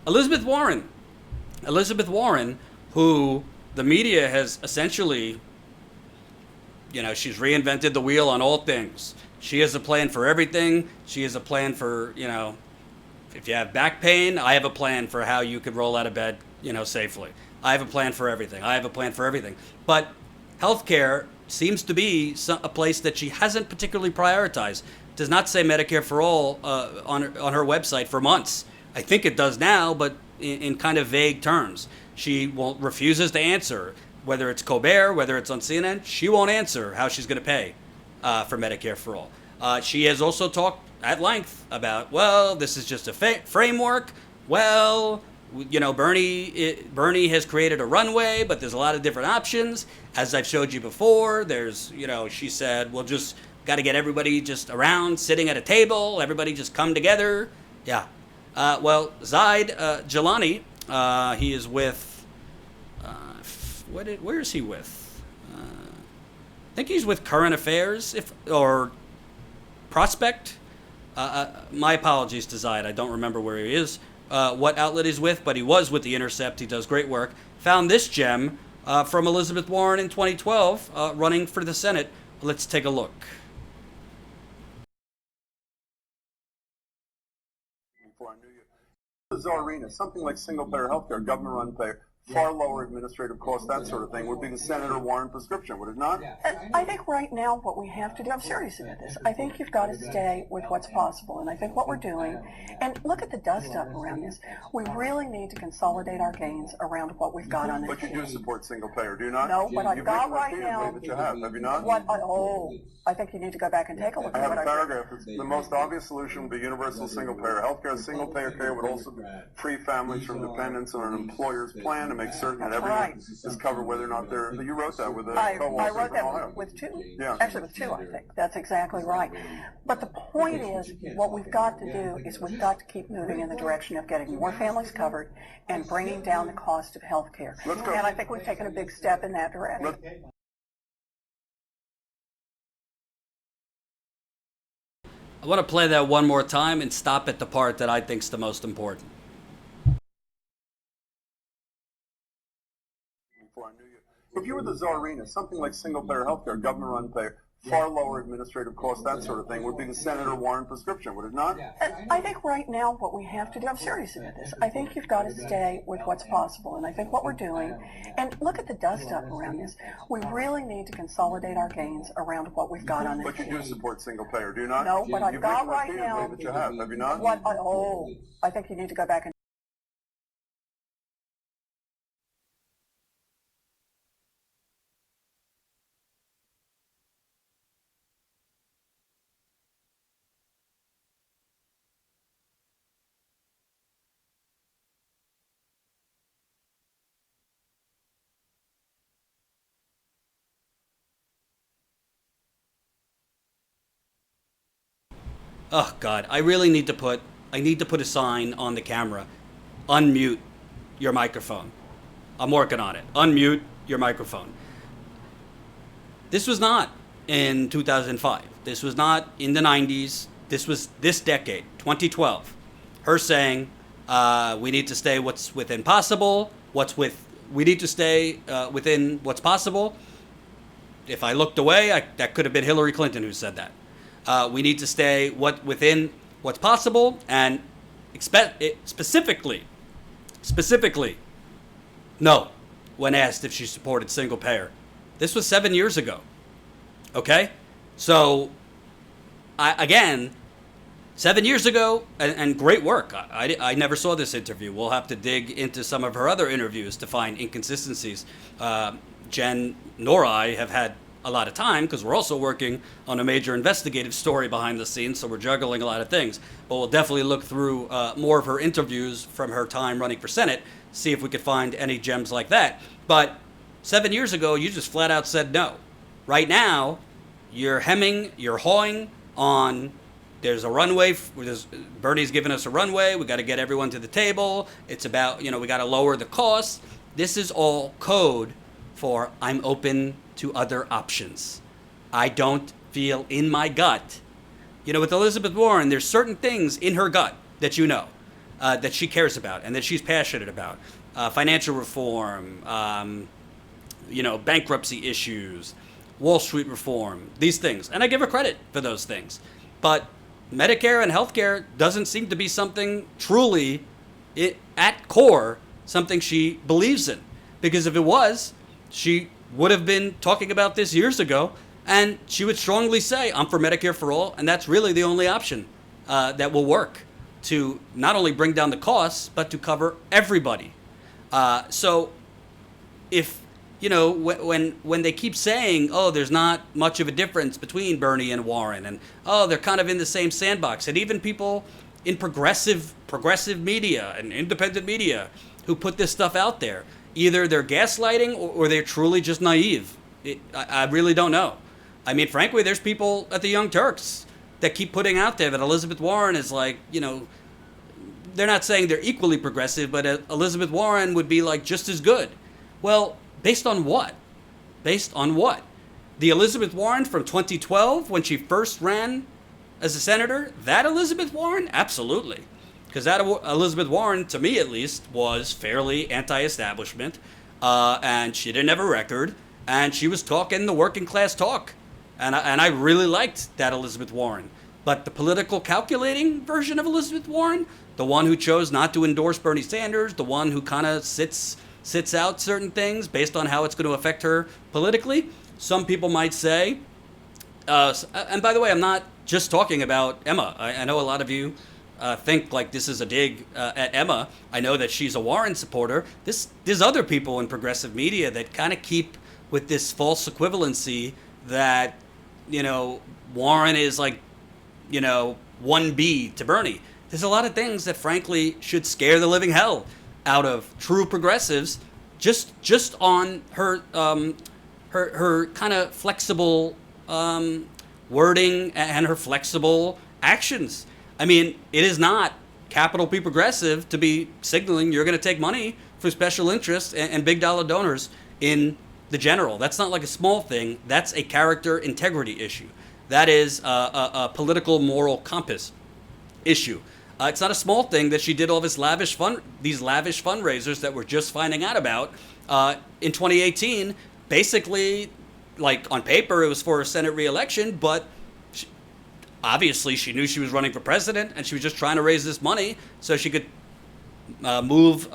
Elizabeth Warren, who the media has essentially, she's reinvented the wheel on all things. She has a plan for everything. She has a plan for, if you have back pain, I have a plan for how you could roll out of bed, safely. I have a plan for everything. But healthcare seems to be a place that she hasn't particularly prioritized. Does not say Medicare for all on her website for months. I think it does now, but in kind of vague terms. She refuses to answer. Whether it's Colbert, whether it's on CNN, she won't answer how she's going to pay for Medicare for all. She has also talked at length about, this is just a framework. Bernie has created a runway, but there's a lot of different options. As I've showed you before, there's, she said, we'll just got to get everybody just around, sitting at a table, everybody just come together. Yeah. Zaid Jilani, he is with, where is he with? I think he's with Current Affairs, or Prospect. My apologies to Zaid. I don't remember where he is, what outlet he's with, but he was with The Intercept. He does great work. Found this gem from Elizabeth Warren in 2012, running for the Senate. Let's take a look. Before I knew you. The Czarina, something like single-payer healthcare, government-run payer, far lower administrative costs, that sort of thing, would be the Senator Warren prescription, would it not? I think right now what we have to do, I'm serious about this, I think you've got to stay with what's possible. And I think what we're doing, and look at the dust up around this, we really need to consolidate our gains around what we've got on this. But you do support single-payer, do you not? No, what I've got right now... That you have you not? I think you need to go back and take a look at what I have. A paragraph. The most obvious solution would be universal single-payer healthcare. Single-payer care would also free families from dependence on an employer's plan to make certain that everyone is covered, whether or not they're... You wrote that with a co-author. I wrote that with two. Yeah. Actually, with two, I think. That's exactly right. But the point is, what we've got to do is we've got to keep moving in the direction of getting more families covered and bringing down the cost of health care. And I think we've taken a big step in that direction. I want to play that one more time and stop at the part that I think is the most important. Before I knew you. If you were the Czarina, something like single-payer healthcare, government-run payer, far lower administrative costs, that sort of thing, would be the Senator Warren prescription, would it not? I think right now what we have to do, I'm serious about this, I think you've got to stay with what's possible. And I think what we're doing, and look at the dust up around this, we really need to consolidate our gains around what we've got on this. But you do support single-payer, do you not? No, what I've got right now... That you have you not? I think you need to go back and... Oh God, I really need to put a sign on the camera. Unmute your microphone. I'm working on it. Unmute your microphone. This was not in 2005. This was not in the 90s. This was this decade, 2012. Her saying, we need to stay within possible. We need to stay within what's possible. If I looked away, that could have been Hillary Clinton who said that. We need to stay within what's possible, and specifically, no, when asked if she supported single payer. This was 7 years ago. Okay? So, 7 years ago, and great work. I never saw this interview. We'll have to dig into some of her other interviews to find inconsistencies. Jen nor I have had a lot of time because we're also working on a major investigative story behind the scenes, so we're juggling a lot of things. But we'll definitely look through more of her interviews from her time running for Senate, see if we could find any gems like that. But 7 years ago, you just flat out said no. Right now, you're hemming, you're hawing on there's a runway. Bernie's given us a runway. We got to get everyone to the table. It's about, we got to lower the costs. This is all code for I'm open to other options. I don't feel in my gut. With Elizabeth Warren, there's certain things in her gut that that she cares about and that she's passionate about. Financial reform, bankruptcy issues, Wall Street reform, these things. And I give her credit for those things. But Medicare and healthcare doesn't seem to be something truly, at core, something she believes in. Because if it was, she would have been talking about this years ago, and she would strongly say, I'm for Medicare for all, and that's really the only option that will work to not only bring down the costs, but to cover everybody. So if, when they keep saying, oh, there's not much of a difference between Bernie and Warren, and, oh, they're kind of in the same sandbox, and even people in progressive media and independent media who put this stuff out there, either they're gaslighting or they're truly just naive. I really don't know. I mean, frankly, there's people at the Young Turks that keep putting out there that Elizabeth Warren is like, they're not saying they're equally progressive, but Elizabeth Warren would be like just as good. Well, based on what? Based on what? The Elizabeth Warren from 2012, when she first ran as a senator, that Elizabeth Warren? Absolutely. Because that Elizabeth Warren, to me at least, was fairly anti-establishment, and she didn't have a record, and she was talking the working class talk. And I really liked that Elizabeth Warren. But the political calculating version of Elizabeth Warren, the one who chose not to endorse Bernie Sanders, the one who kind of sits out certain things based on how it's going to affect her politically, some people might say, and by the way, I'm not just talking about Emma. I know a lot of you think like this is a dig at Emma. I know that she's a Warren supporter. There's other people in progressive media that kind of keep with this false equivalency that, Warren is like, 1B to Bernie. There's a lot of things that frankly should scare the living hell out of true progressives just on her kind of flexible wording and her flexible actions. I mean, it is not capital P progressive to be signaling you're going to take money for special interests and big dollar donors in the general. That's not like a small thing. That's a character integrity issue. That is a political moral compass issue. It's not a small thing that she did all these lavish fundraisers that we're just finding out about in 2018. Basically, like on paper, it was for a Senate re-election, but obviously she knew she was running for president, and she was just trying to raise this money so she could move,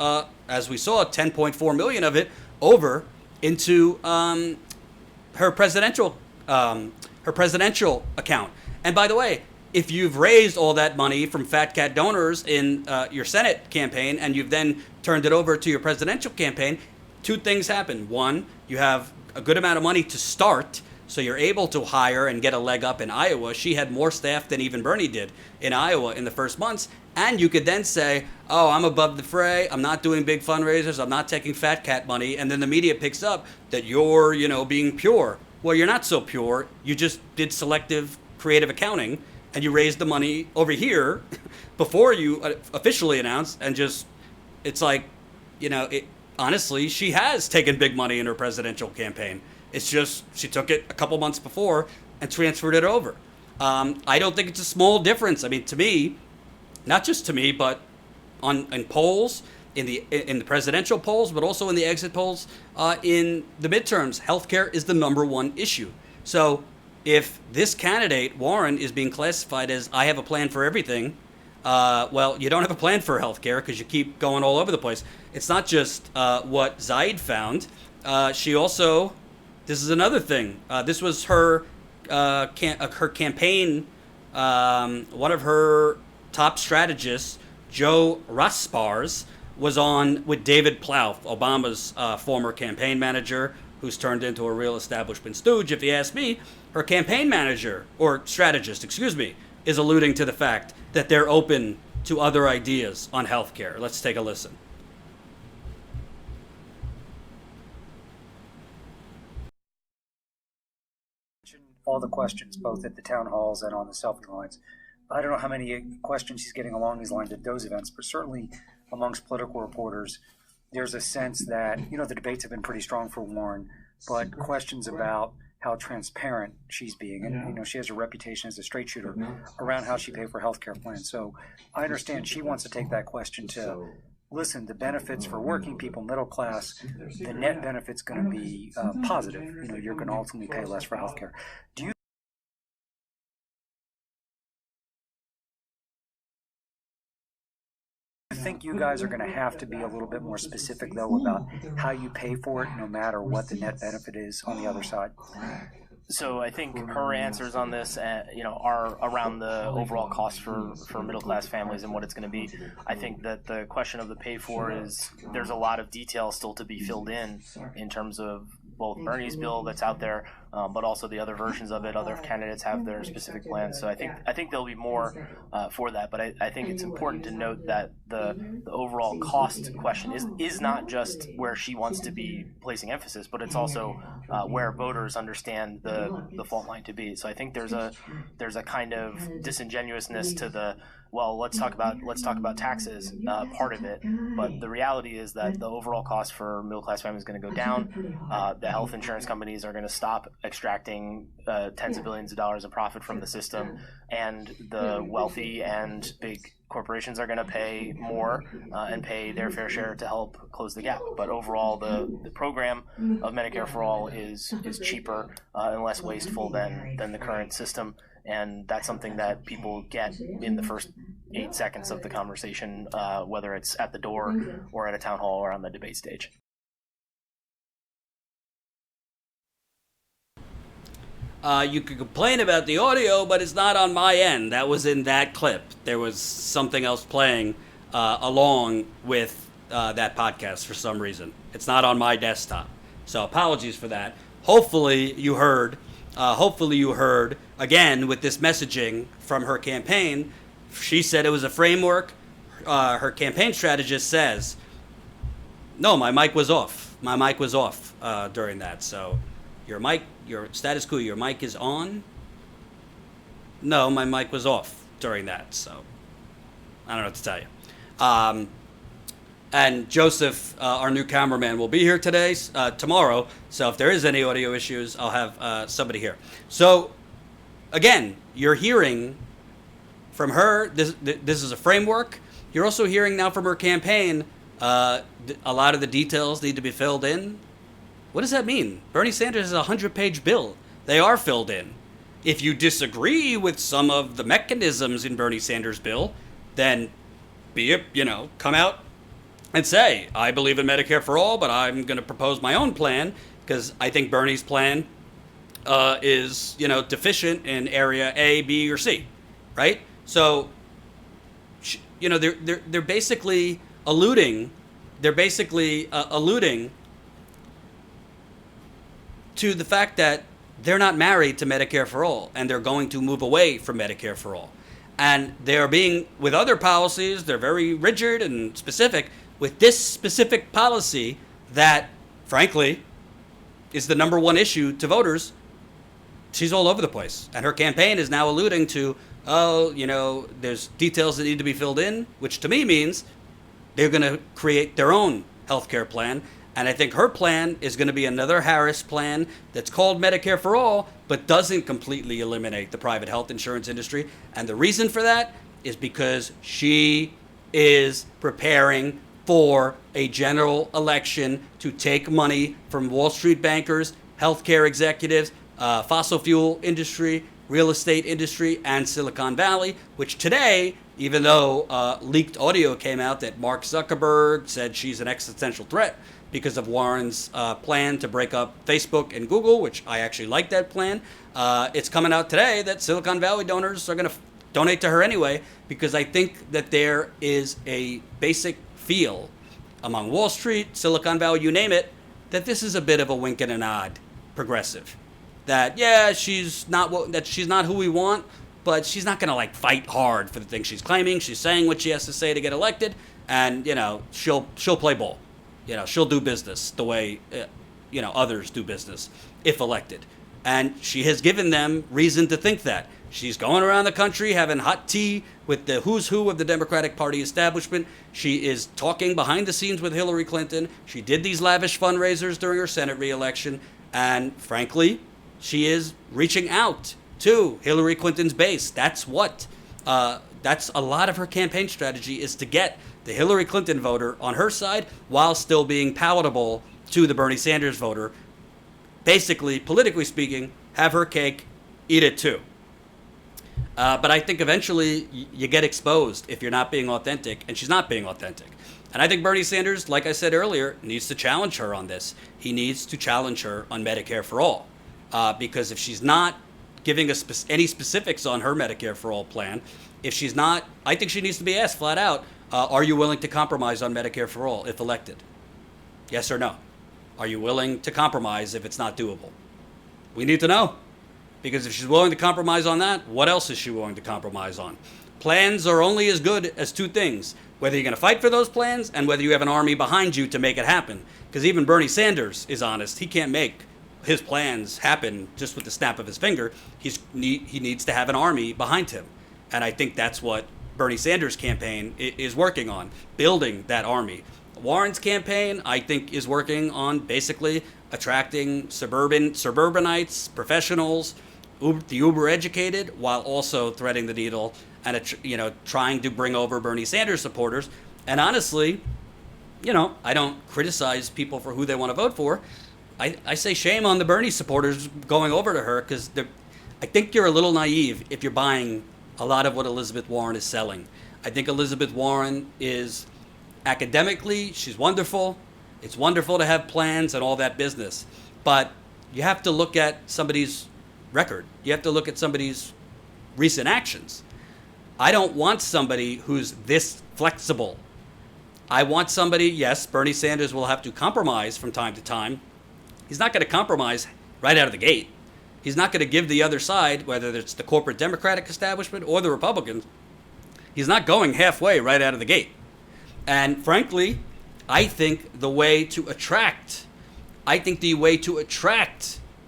as we saw, 10.4 million of it over into her presidential account. And by the way, if you've raised all that money from fat cat donors in your Senate campaign and you've then turned it over to your presidential campaign, two things happen. One, you have a good amount of money to start, so you're able to hire and get a leg up in Iowa. She had more staff than even Bernie did in Iowa in the first months. And you could then say, oh, I'm above the fray. I'm not doing big fundraisers. I'm not taking fat cat money. And then the media picks up that you're, being pure. Well, you're not so pure. You just did selective creative accounting and you raised the money over here before you officially announced, and it's like, honestly, she has taken big money in her presidential campaign. It's just she took it a couple months before and transferred it over. I don't think it's a small difference. I mean, to me, not just to me, but in polls, in the presidential polls, but also in the exit polls, in the midterms, healthcare is the number one issue. So if this candidate, Warren, is being classified as I have a plan for everything, well, you don't have a plan for healthcare because you keep going all over the place. It's not just what Zaid found. She also, this is another thing. This was her campaign. One of her top strategists, Joe Raspars, was on with David Plouffe, Obama's former campaign manager, who's turned into a real establishment stooge, if you ask me. Her campaign manager, or strategist, is alluding to the fact that they're open to other ideas on healthcare. Let's take a listen. All the questions, both at the town halls and on the selfie lines. I don't know how many questions he's getting along these lines at those events, but certainly amongst political reporters, there's a sense that, the debates have been pretty strong for Warren, but questions about how transparent she's being. And, she has a reputation as a straight shooter around how she paid for healthcare plans. So I understand she wants to take that question to, listen, the benefits for working people, middle class, the net benefit's going to be positive. You're going to ultimately pay less for healthcare. Do you think you guys are going to have to be a little bit more specific, though, about how you pay for it, no matter what the net benefit is on the other side? So I think her answers on this, are around the overall cost for middle-class families and what it's going to be. I think that the question of the pay for is, there's a lot of detail still to be filled in terms of both Bernie's bill that's out there, but also the other versions of it. Other candidates have their specific plans. So I think there'll be more for that. But I think it's important to note that the overall cost question is not just where she wants to be placing emphasis, but it's also where voters understand the fault line to be. So I think there's a kind of disingenuousness to the, well, let's talk about taxes part of it, but the reality is that the overall cost for middle class families is going to go down. The health insurance companies are going to stop extracting tens of billions of dollars of profit from the system, and the wealthy and big corporations are going to pay more and pay their fair share to help close the gap. But overall, the program of Medicare for All is cheaper and less wasteful than the current system. And that's something that people get in the first 8 seconds of the conversation, whether it's at the door or at a town hall or on the debate stage. You could complain about the audio, but it's not on my end. That was in that clip. There was something else playing along with that podcast for some reason. It's not on my desktop. So apologies for that. Hopefully you heard, again, with this messaging from her campaign. She said it was a framework. Her campaign strategist says, no, my mic was off. My mic was off during that. So your status quo, your mic is on? No, my mic was off during that. So I don't know what to tell you. And Joseph, our new cameraman, will be here tomorrow. So if there is any audio issues, I'll have somebody here. So again, you're hearing from her, this is a framework. You're also hearing now from her campaign, a lot of the details need to be filled in. What does that mean? Bernie Sanders has a 100-page bill. They are filled in. If you disagree with some of the mechanisms in Bernie Sanders' bill, then come out and say, I believe in Medicare for all, but I'm going to propose my own plan because I think Bernie's plan is, deficient in area A, B, or C, right? So, they're basically alluding. They're basically alluding to the fact that they're not married to Medicare for all, and they're going to move away from Medicare for all. And they are being, with other policies, they're very rigid and specific. With this specific policy that, frankly, is the number one issue to voters, she's all over the place. And her campaign is now alluding to, there's details that need to be filled in, which to me means they're going to create their own healthcare plan. And I think her plan is going to be another Harris plan that's called Medicare for All, but doesn't completely eliminate the private health insurance industry. And the reason for that is because she is preparing for a general election to take money from Wall Street bankers, healthcare executives, fossil fuel industry, real estate industry, and Silicon Valley, which today, even though leaked audio came out that Mark Zuckerberg said she's an existential threat because of Warren's plan to break up Facebook and Google, which I actually like that plan. It's coming out today that Silicon Valley donors are going to donate to her anyway, because I think that there is a basic feel among Wall Street, Silicon Valley, you name it, that this is a bit of a wink and a nod progressive. That, yeah, she's not who we want, but she's not going to fight hard for the things she's claiming. She's saying what she has to say to get elected, and she'll play ball. She'll do business the way others do business if elected. And she has given them reason to think that. She's going around the country having hot tea with the who's who of the Democratic Party establishment. She is talking behind the scenes with Hillary Clinton. She did these lavish fundraisers during her Senate reelection. And frankly, she is reaching out to Hillary Clinton's base. That's a lot of her campaign strategy, is to get the Hillary Clinton voter on her side while still being palatable to the Bernie Sanders voter. Basically, politically speaking, have her cake, eat it too. But I think eventually you get exposed if you're not being authentic, and she's not being authentic. And I think Bernie Sanders, like I said earlier, needs to challenge her on this. He needs to challenge her on Medicare for All. Because if she's not giving us any specifics on her Medicare for All plan, if she's not, I think she needs to be asked flat out, are you willing to compromise on Medicare for All if elected? Yes or no? Are you willing to compromise if it's not doable? We need to know. Because if she's willing to compromise on that, what else is she willing to compromise on? Plans are only as good as two things: whether you're going to fight for those plans and whether you have an army behind you to make it happen. Because even Bernie Sanders is honest. He can't make his plans happen just with the snap of his finger. He needs to have an army behind him. And I think that's what Bernie Sanders' campaign is working on, building that army. Warren's campaign, I think, is working on basically attracting suburbanites, professionals, the uber educated, while also threading the needle and trying to bring over Bernie Sanders supporters. And honestly, I don't criticize people for who they want to vote for. I say shame on the Bernie supporters going over to her, because I think you're a little naive if you're buying a lot of what Elizabeth Warren is selling. I think Elizabeth Warren is academically, she's wonderful. It's wonderful to have plans and all that business. But you have to look at somebody's record. You have to look at somebody's recent actions. I don't want somebody who's this flexible. I want somebody, yes, Bernie Sanders will have to compromise from time to time. He's not going to compromise right out of the gate. He's not going to give the other side, whether it's the corporate Democratic establishment or the Republicans, he's not going halfway right out of the gate. And frankly, I think the way to attract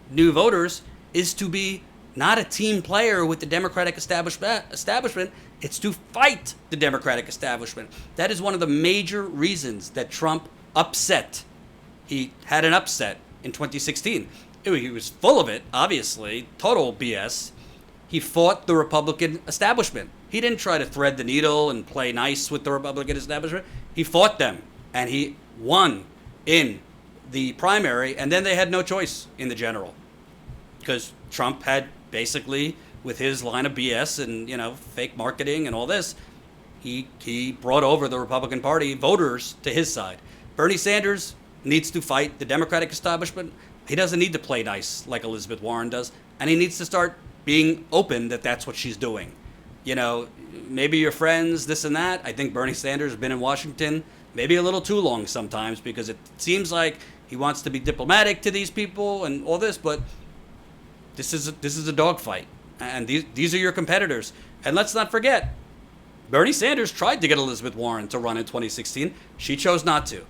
new voters is to be not a team player with the Democratic establishment. It's to fight the Democratic establishment. That is one of the major reasons that Trump upset. He had an upset in 2016. He was full of it, obviously, total BS. He fought the Republican establishment. He didn't try to thread the needle and play nice with the Republican establishment. He fought them, and he won in the primary, and then they had no choice in the general. Because Trump had basically, with his line of BS and, fake marketing and all this, he brought over the Republican Party voters to his side. Bernie Sanders needs to fight the Democratic establishment. He doesn't need to play nice like Elizabeth Warren does, and he needs to start being open that that's what she's doing. Maybe your friends, this and that. I think Bernie Sanders has been in Washington maybe a little too long sometimes, because it seems like he wants to be diplomatic to these people and all this, but this is a dogfight, and these are your competitors. And let's not forget, Bernie Sanders tried to get Elizabeth Warren to run in 2016. She chose not to,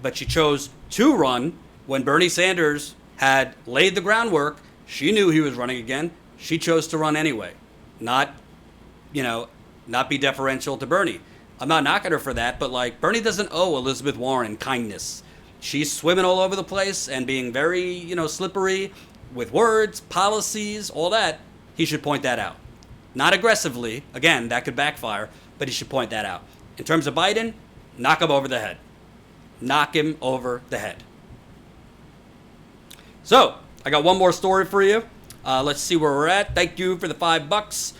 but she chose to run when Bernie Sanders had laid the groundwork. She knew he was running again. She chose to run anyway, not be deferential to Bernie. I'm not knocking her for that, but Bernie doesn't owe Elizabeth Warren kindness. She's swimming all over the place and being very, slippery with words, policies, all that. He should point that out. Not aggressively. Again, that could backfire, but he should point that out. In terms of Biden, knock him over the head. Knock him over the head. So, I got one more story for you. Let's see where we're at. Thank you for the $5.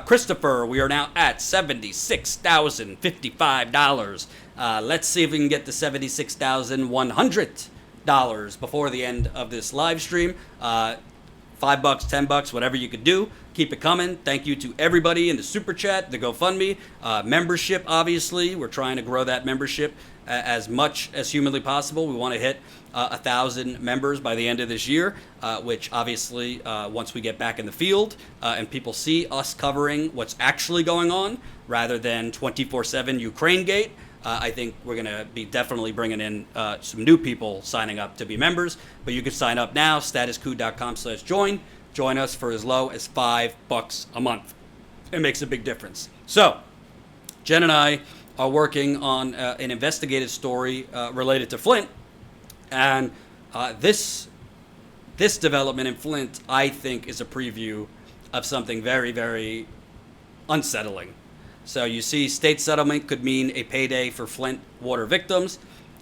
Christopher, we are now at $76,055. Let's see if we can get to $76,100 before the end of this live stream. $5, $10, whatever you could do. Keep it coming. Thank you to everybody in the Super Chat, the GoFundMe, membership, obviously. We're trying to grow that membership as much as humanly possible. We want to hit 1,000 members by the end of this year, which obviously once we get back in the field and people see us covering what's actually going on rather than 24/7 Ukraine Gate, I think we're going to be definitely bringing in some new people signing up to be members. But you can sign up now, statuscoup.com/join. Join us for as low as $5 a month. It makes a big difference. So, Jen and I are working on an investigative story related to Flint. And this development in Flint, I think, is a preview of something very, very unsettling. So you see, state settlement could mean a payday for Flint water victims.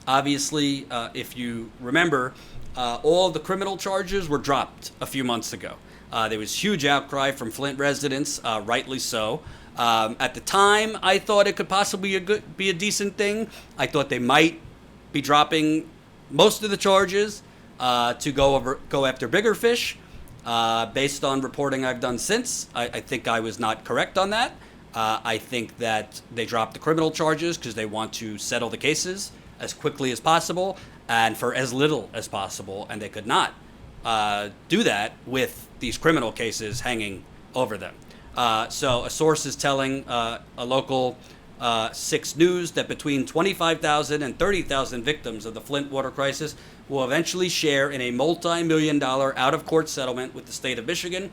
Obviously, if you remember, all the criminal charges were dropped a few months ago. There was huge outcry from Flint residents, rightly so. At the time, I thought it could possibly be a decent thing. I thought they might be dropping most of the charges to go after bigger fish. Based on reporting I've done since, I think I was not correct on that. I think that they dropped the criminal charges because they want to settle the cases as quickly as possible and for as little as possible, and they could not do that with these criminal cases hanging over them. So a source is telling a local 6 News that between 25,000 and 30,000 victims of the Flint water crisis will eventually share in a multi-million-dollar out-of-court settlement with the state of Michigan.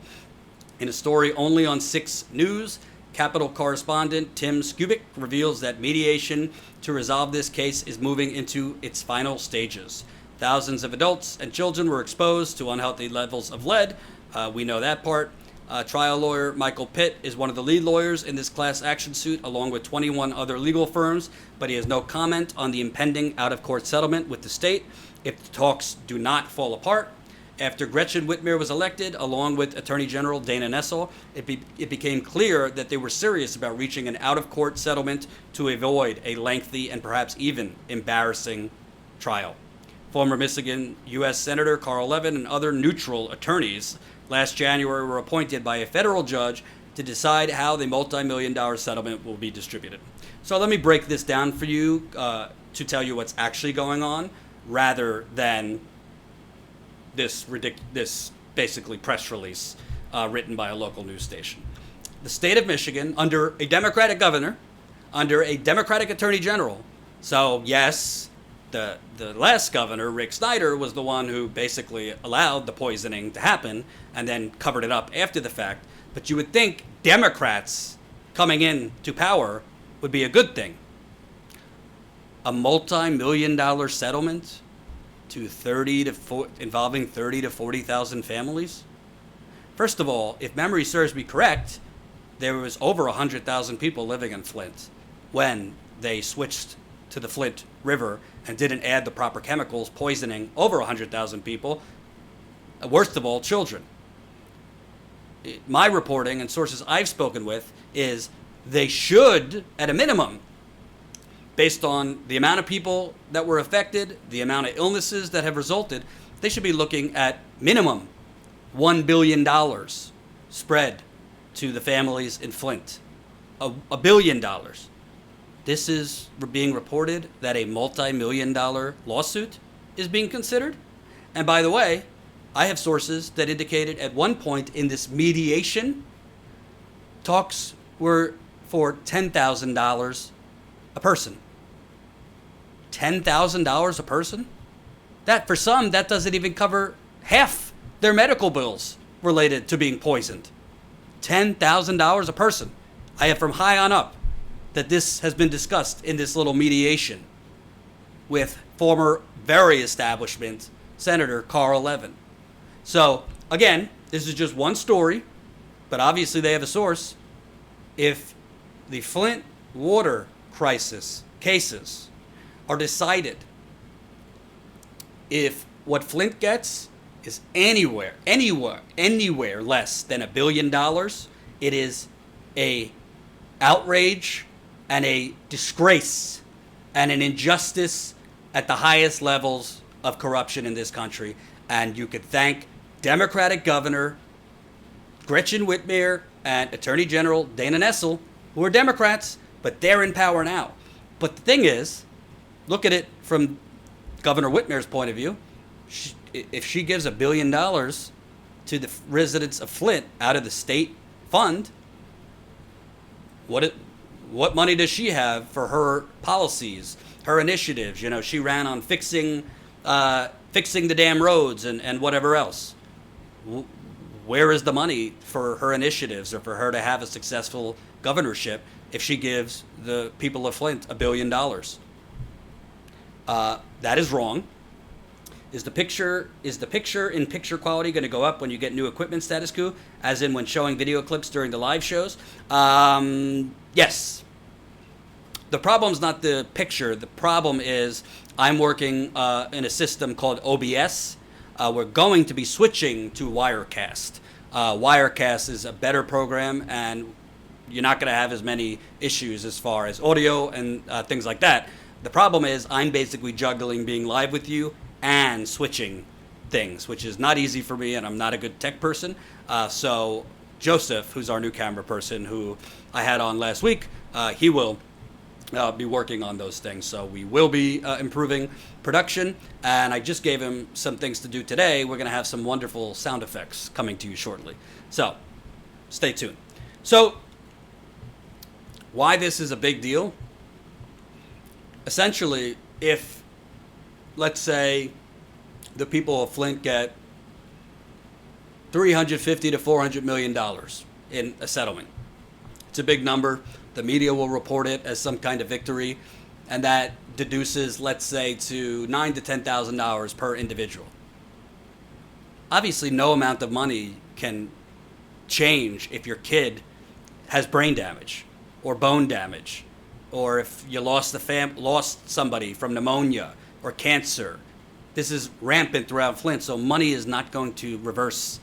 In a story only on 6 News, Capitol correspondent Tim Skubic reveals that mediation to resolve this case is moving into its final stages. Thousands of adults and children were exposed to unhealthy levels of lead. We know that part. Trial lawyer Michael Pitt is one of the lead lawyers in this class action suit, along with 21 other legal firms, but he has no comment on the impending out-of-court settlement with the state if the talks do not fall apart. After Gretchen Whitmer was elected, along with Attorney General Dana Nessel, it became clear that they were serious about reaching an out-of-court settlement to avoid a lengthy and perhaps even embarrassing trial. Former Michigan U.S. Senator Carl Levin and other neutral attorneys last January were appointed by a federal judge to decide how the multi-million-dollar settlement will be distributed. So let me break this down for you to tell you what's actually going on, rather than this basically press release written by a local news station. The state of Michigan, under a Democratic governor, under a Democratic attorney general. So yes, the last governor, Rick Snyder, was the one who basically allowed the poisoning to happen and then covered it up after the fact. But you would think Democrats coming in to power would be a good thing. A multi-million-dollar settlement to involving 30 to 40,000 families? First of all, if memory serves me correct, there was over 100,000 people living in Flint when they switched to the Flint River and didn't add the proper chemicals, poisoning over 100,000 people, worst of all, children. My reporting and sources I've spoken with is they should, at a minimum, based on the amount of people that were affected, the amount of illnesses that have resulted, they should be looking at minimum $1 billion spread to the families in Flint. $1 billion. This is being reported that a multi-million-dollar lawsuit is being considered. And by the way, I have sources that indicated at one point in this mediation, talks were for $10,000 a person. $10,000 a person? That, for some, that doesn't even cover half their medical bills related to being poisoned. $10,000 a person. I have from high on up that this has been discussed in this little mediation with former very establishment Senator Carl Levin. So, again, this is just one story, but obviously they have a source. If the Flint water crisis cases are decided, if what Flint gets is anywhere less than $1 billion, it is a outrage and a disgrace and an injustice at the highest levels of corruption in this country. And you could thank Democratic Governor Gretchen Whitmer and Attorney General Dana Nessel, who are Democrats, but they're in power now. But the thing is, look at it from Governor Whitmer's point of view. If she gives $1 billion to the residents of Flint out of the state fund, what what money does she have for her policies, her initiatives? You know, she ran on fixing the damn roads and whatever else. Where is the money for her initiatives or for her to have a successful governorship if she gives the people of Flint $1 billion? That is wrong. Is the picture in picture quality going to go up when you get new equipment, status quo, as in when showing video clips during the live shows? Yes. The problem's not the picture. The problem is I'm working in a system called OBS. We're going to be switching to Wirecast. Wirecast is a better program, and you're not going to have as many issues as far as audio and things like that. The problem is I'm basically juggling being live with you and switching things, which is not easy for me, and I'm not a good tech person. So Joseph, who's our new camera person, who I had on last week, he will be working on those things. So we will be improving production, and I just gave him some things to do today. We're going to have some wonderful sound effects coming to you shortly. So stay tuned. So why this is a big deal? Essentially, if, let's say, the people of Flint get $350 to $400 million in a settlement. It's a big number. The media will report it as some kind of victory, and that deduces, let's say, to $9,000 to $10,000 per individual. Obviously, no amount of money can change if your kid has brain damage or bone damage, or if you lost somebody from pneumonia or cancer. This is rampant throughout Flint, so money is not going to reverse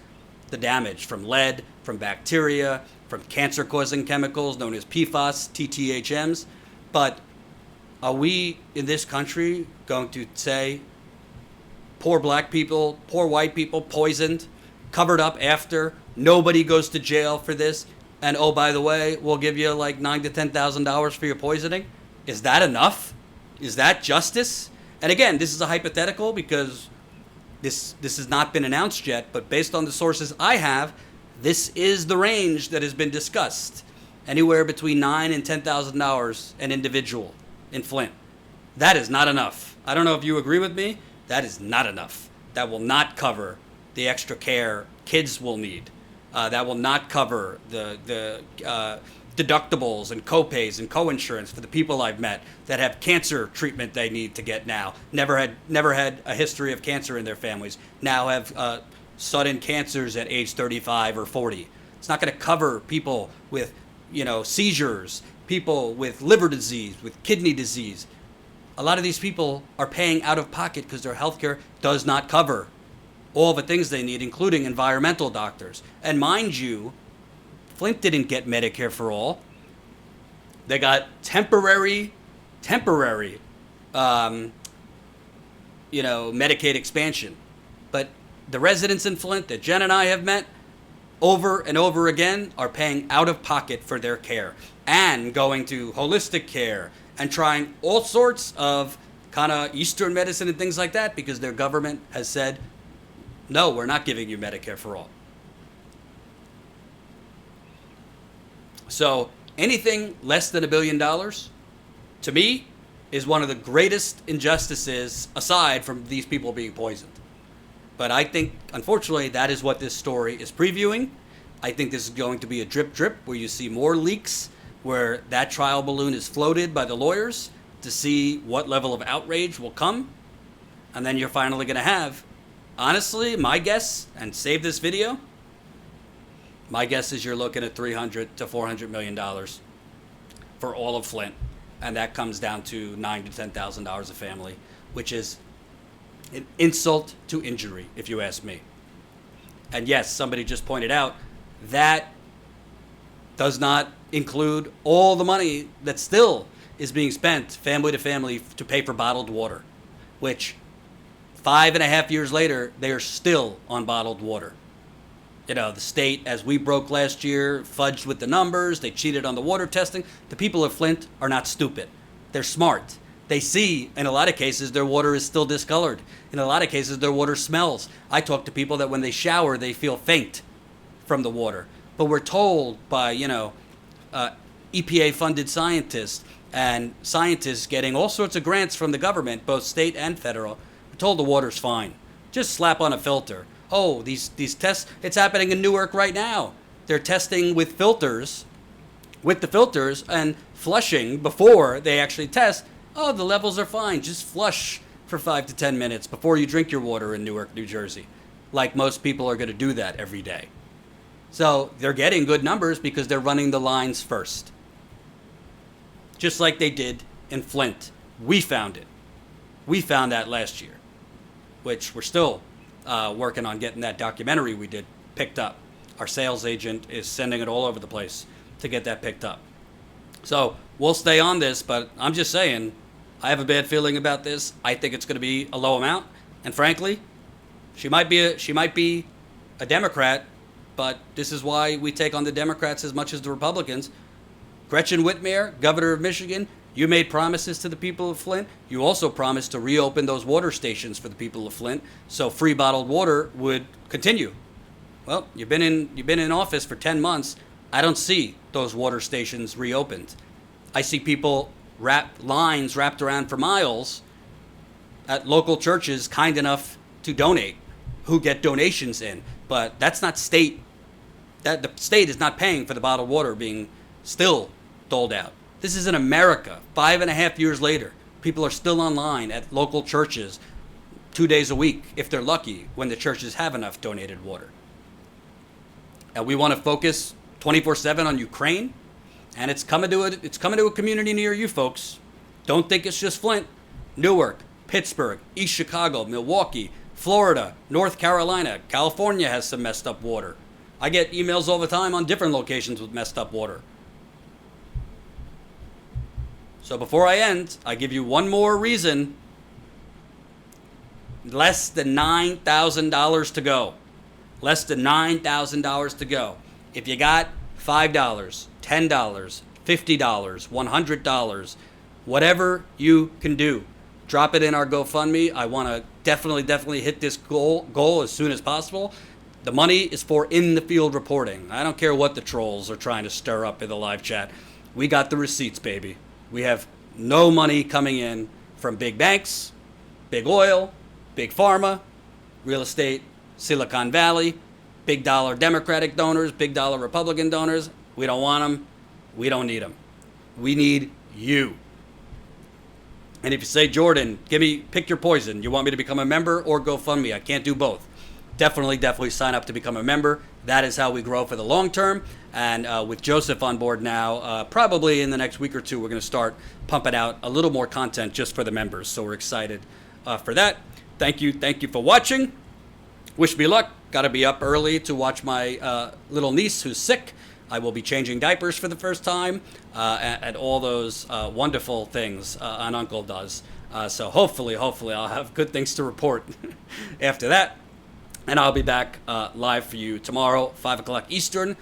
the damage from lead, from bacteria, from cancer-causing chemicals known as PFAS, TTHMs. But are we in this country going to say poor black people, poor white people poisoned, covered up after, nobody goes to jail for this, and oh, by the way, we'll give you like $9,000 to $10,000 for your poisoning? Is that enough? Is that justice? And again, this is a hypothetical because this has not been announced yet, but based on the sources I have, this is the range that has been discussed. Anywhere between $9,000 and $10,000 an individual in Flint. That is not enough. I don't know if you agree with me. That is not enough. That will not cover the extra care kids will need. That will not cover the deductibles and copays and coinsurance for the people I've met that have cancer treatment they need to get now. Never had a history of cancer in their families. Now have sudden cancers at age 35 or 40. It's not going to cover people with, seizures, people with liver disease, with kidney disease. A lot of these people are paying out of pocket because their health care does not cover all the things they need, including environmental doctors. And mind you, Flint didn't get Medicare for all. They got temporary, Medicaid expansion. But the residents in Flint that Jen and I have met over and over again are paying out of pocket for their care and going to holistic care and trying all sorts of kind of Eastern medicine and things like that because their government has said, no, we're not giving you Medicare for all. So anything less than $1 billion, to me, is one of the greatest injustices aside from these people being poisoned. But I think, unfortunately, that is what this story is previewing. I think this is going to be a drip where you see more leaks, where that trial balloon is floated by the lawyers to see what level of outrage will come. And then you're finally going to have, honestly, my guess, and save this video, my guess is you're looking at $300 to $400 million for all of Flint. And that comes down to $9,000 to $10,000 a family, which is an insult to injury, if you ask me. And yes, somebody just pointed out that does not include all the money that still is being spent family to family to pay for bottled water, which 5.5 years later, they are still on bottled water. The state, as we broke last year, fudged with the numbers. They cheated on the water testing. The people of Flint are not stupid. They're smart. They see, in a lot of cases, their water is still discolored. In a lot of cases, their water smells. I talk to people that when they shower, they feel faint from the water. But we're told by, EPA-funded scientists and scientists getting all sorts of grants from the government, both state and federal, are told the water's fine. Just slap on a filter. Oh, these tests, it's happening in Newark right now. They're testing with filters, and flushing before they actually test. Oh, the levels are fine. Just flush for 5 to 10 minutes before you drink your water in Newark, New Jersey. Like most people are going to do that every day. So they're getting good numbers because they're running the lines first. Just like they did in Flint. We found it. We found that last year, which we're still working on getting that documentary we did picked up. Our sales agent is sending it all over the place to get that picked up. So we'll stay on this, but I'm just saying, I have a bad feeling about this. I think it's going to be a low amount, and frankly, she might be a Democrat, but this is why we take on the Democrats as much as the Republicans. Gretchen Whitmer, governor of Michigan, you made promises to the people of Flint. You also promised to reopen those water stations for the people of Flint, so free bottled water would continue. Well, you've been in office for 10 months. I don't see those water stations reopened. I see people lines wrapped around for miles at local churches kind enough to donate, who get donations in. But that's not state. The state is not paying for the bottled water being still doled out. This is in America. 5.5 years later, people are still online at local churches 2 days a week, if they're lucky, when the churches have enough donated water. And we want to focus 24/7 on Ukraine, and it's coming to a community near you, folks. Don't think it's just Flint. Newark, Pittsburgh, East Chicago, Milwaukee, Florida, North Carolina, California has some messed up water. I get emails all the time on different locations with messed up water. So before I end, I give you one more reason. Less than $9,000 to go. Less than $9,000 to go. If you got $5, $10, $50, $100, whatever you can do, drop it in our GoFundMe. I want to definitely hit this goal as soon as possible. The money is for in-the-field reporting. I don't care what the trolls are trying to stir up in the live chat. We got the receipts, baby. We have no money coming in from big banks, big oil, big pharma, real estate, Silicon Valley, big dollar Democratic donors, big dollar Republican donors. We don't want them. We don't need them. We need you. And if you say, Jordan, pick your poison. You want me to become a member or GoFundMe? I can't do both. Definitely sign up to become a member. That is how we grow for the long term. And with Joseph on board now, probably in the next week or two, we're going to start pumping out a little more content just for the members. So we're excited for that. Thank you for watching. Wish me luck. Got to be up early to watch my little niece who's sick. I will be changing diapers for the first time and all those wonderful things an uncle does. So hopefully I'll have good things to report after that. And I'll be back live for you tomorrow, 5 o'clock Eastern.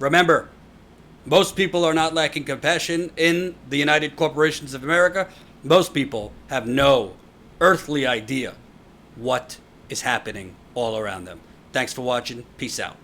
Remember, most people are not lacking compassion in the United Corporations of America. Most people have no earthly idea what is happening all around them. Thanks for watching. Peace out.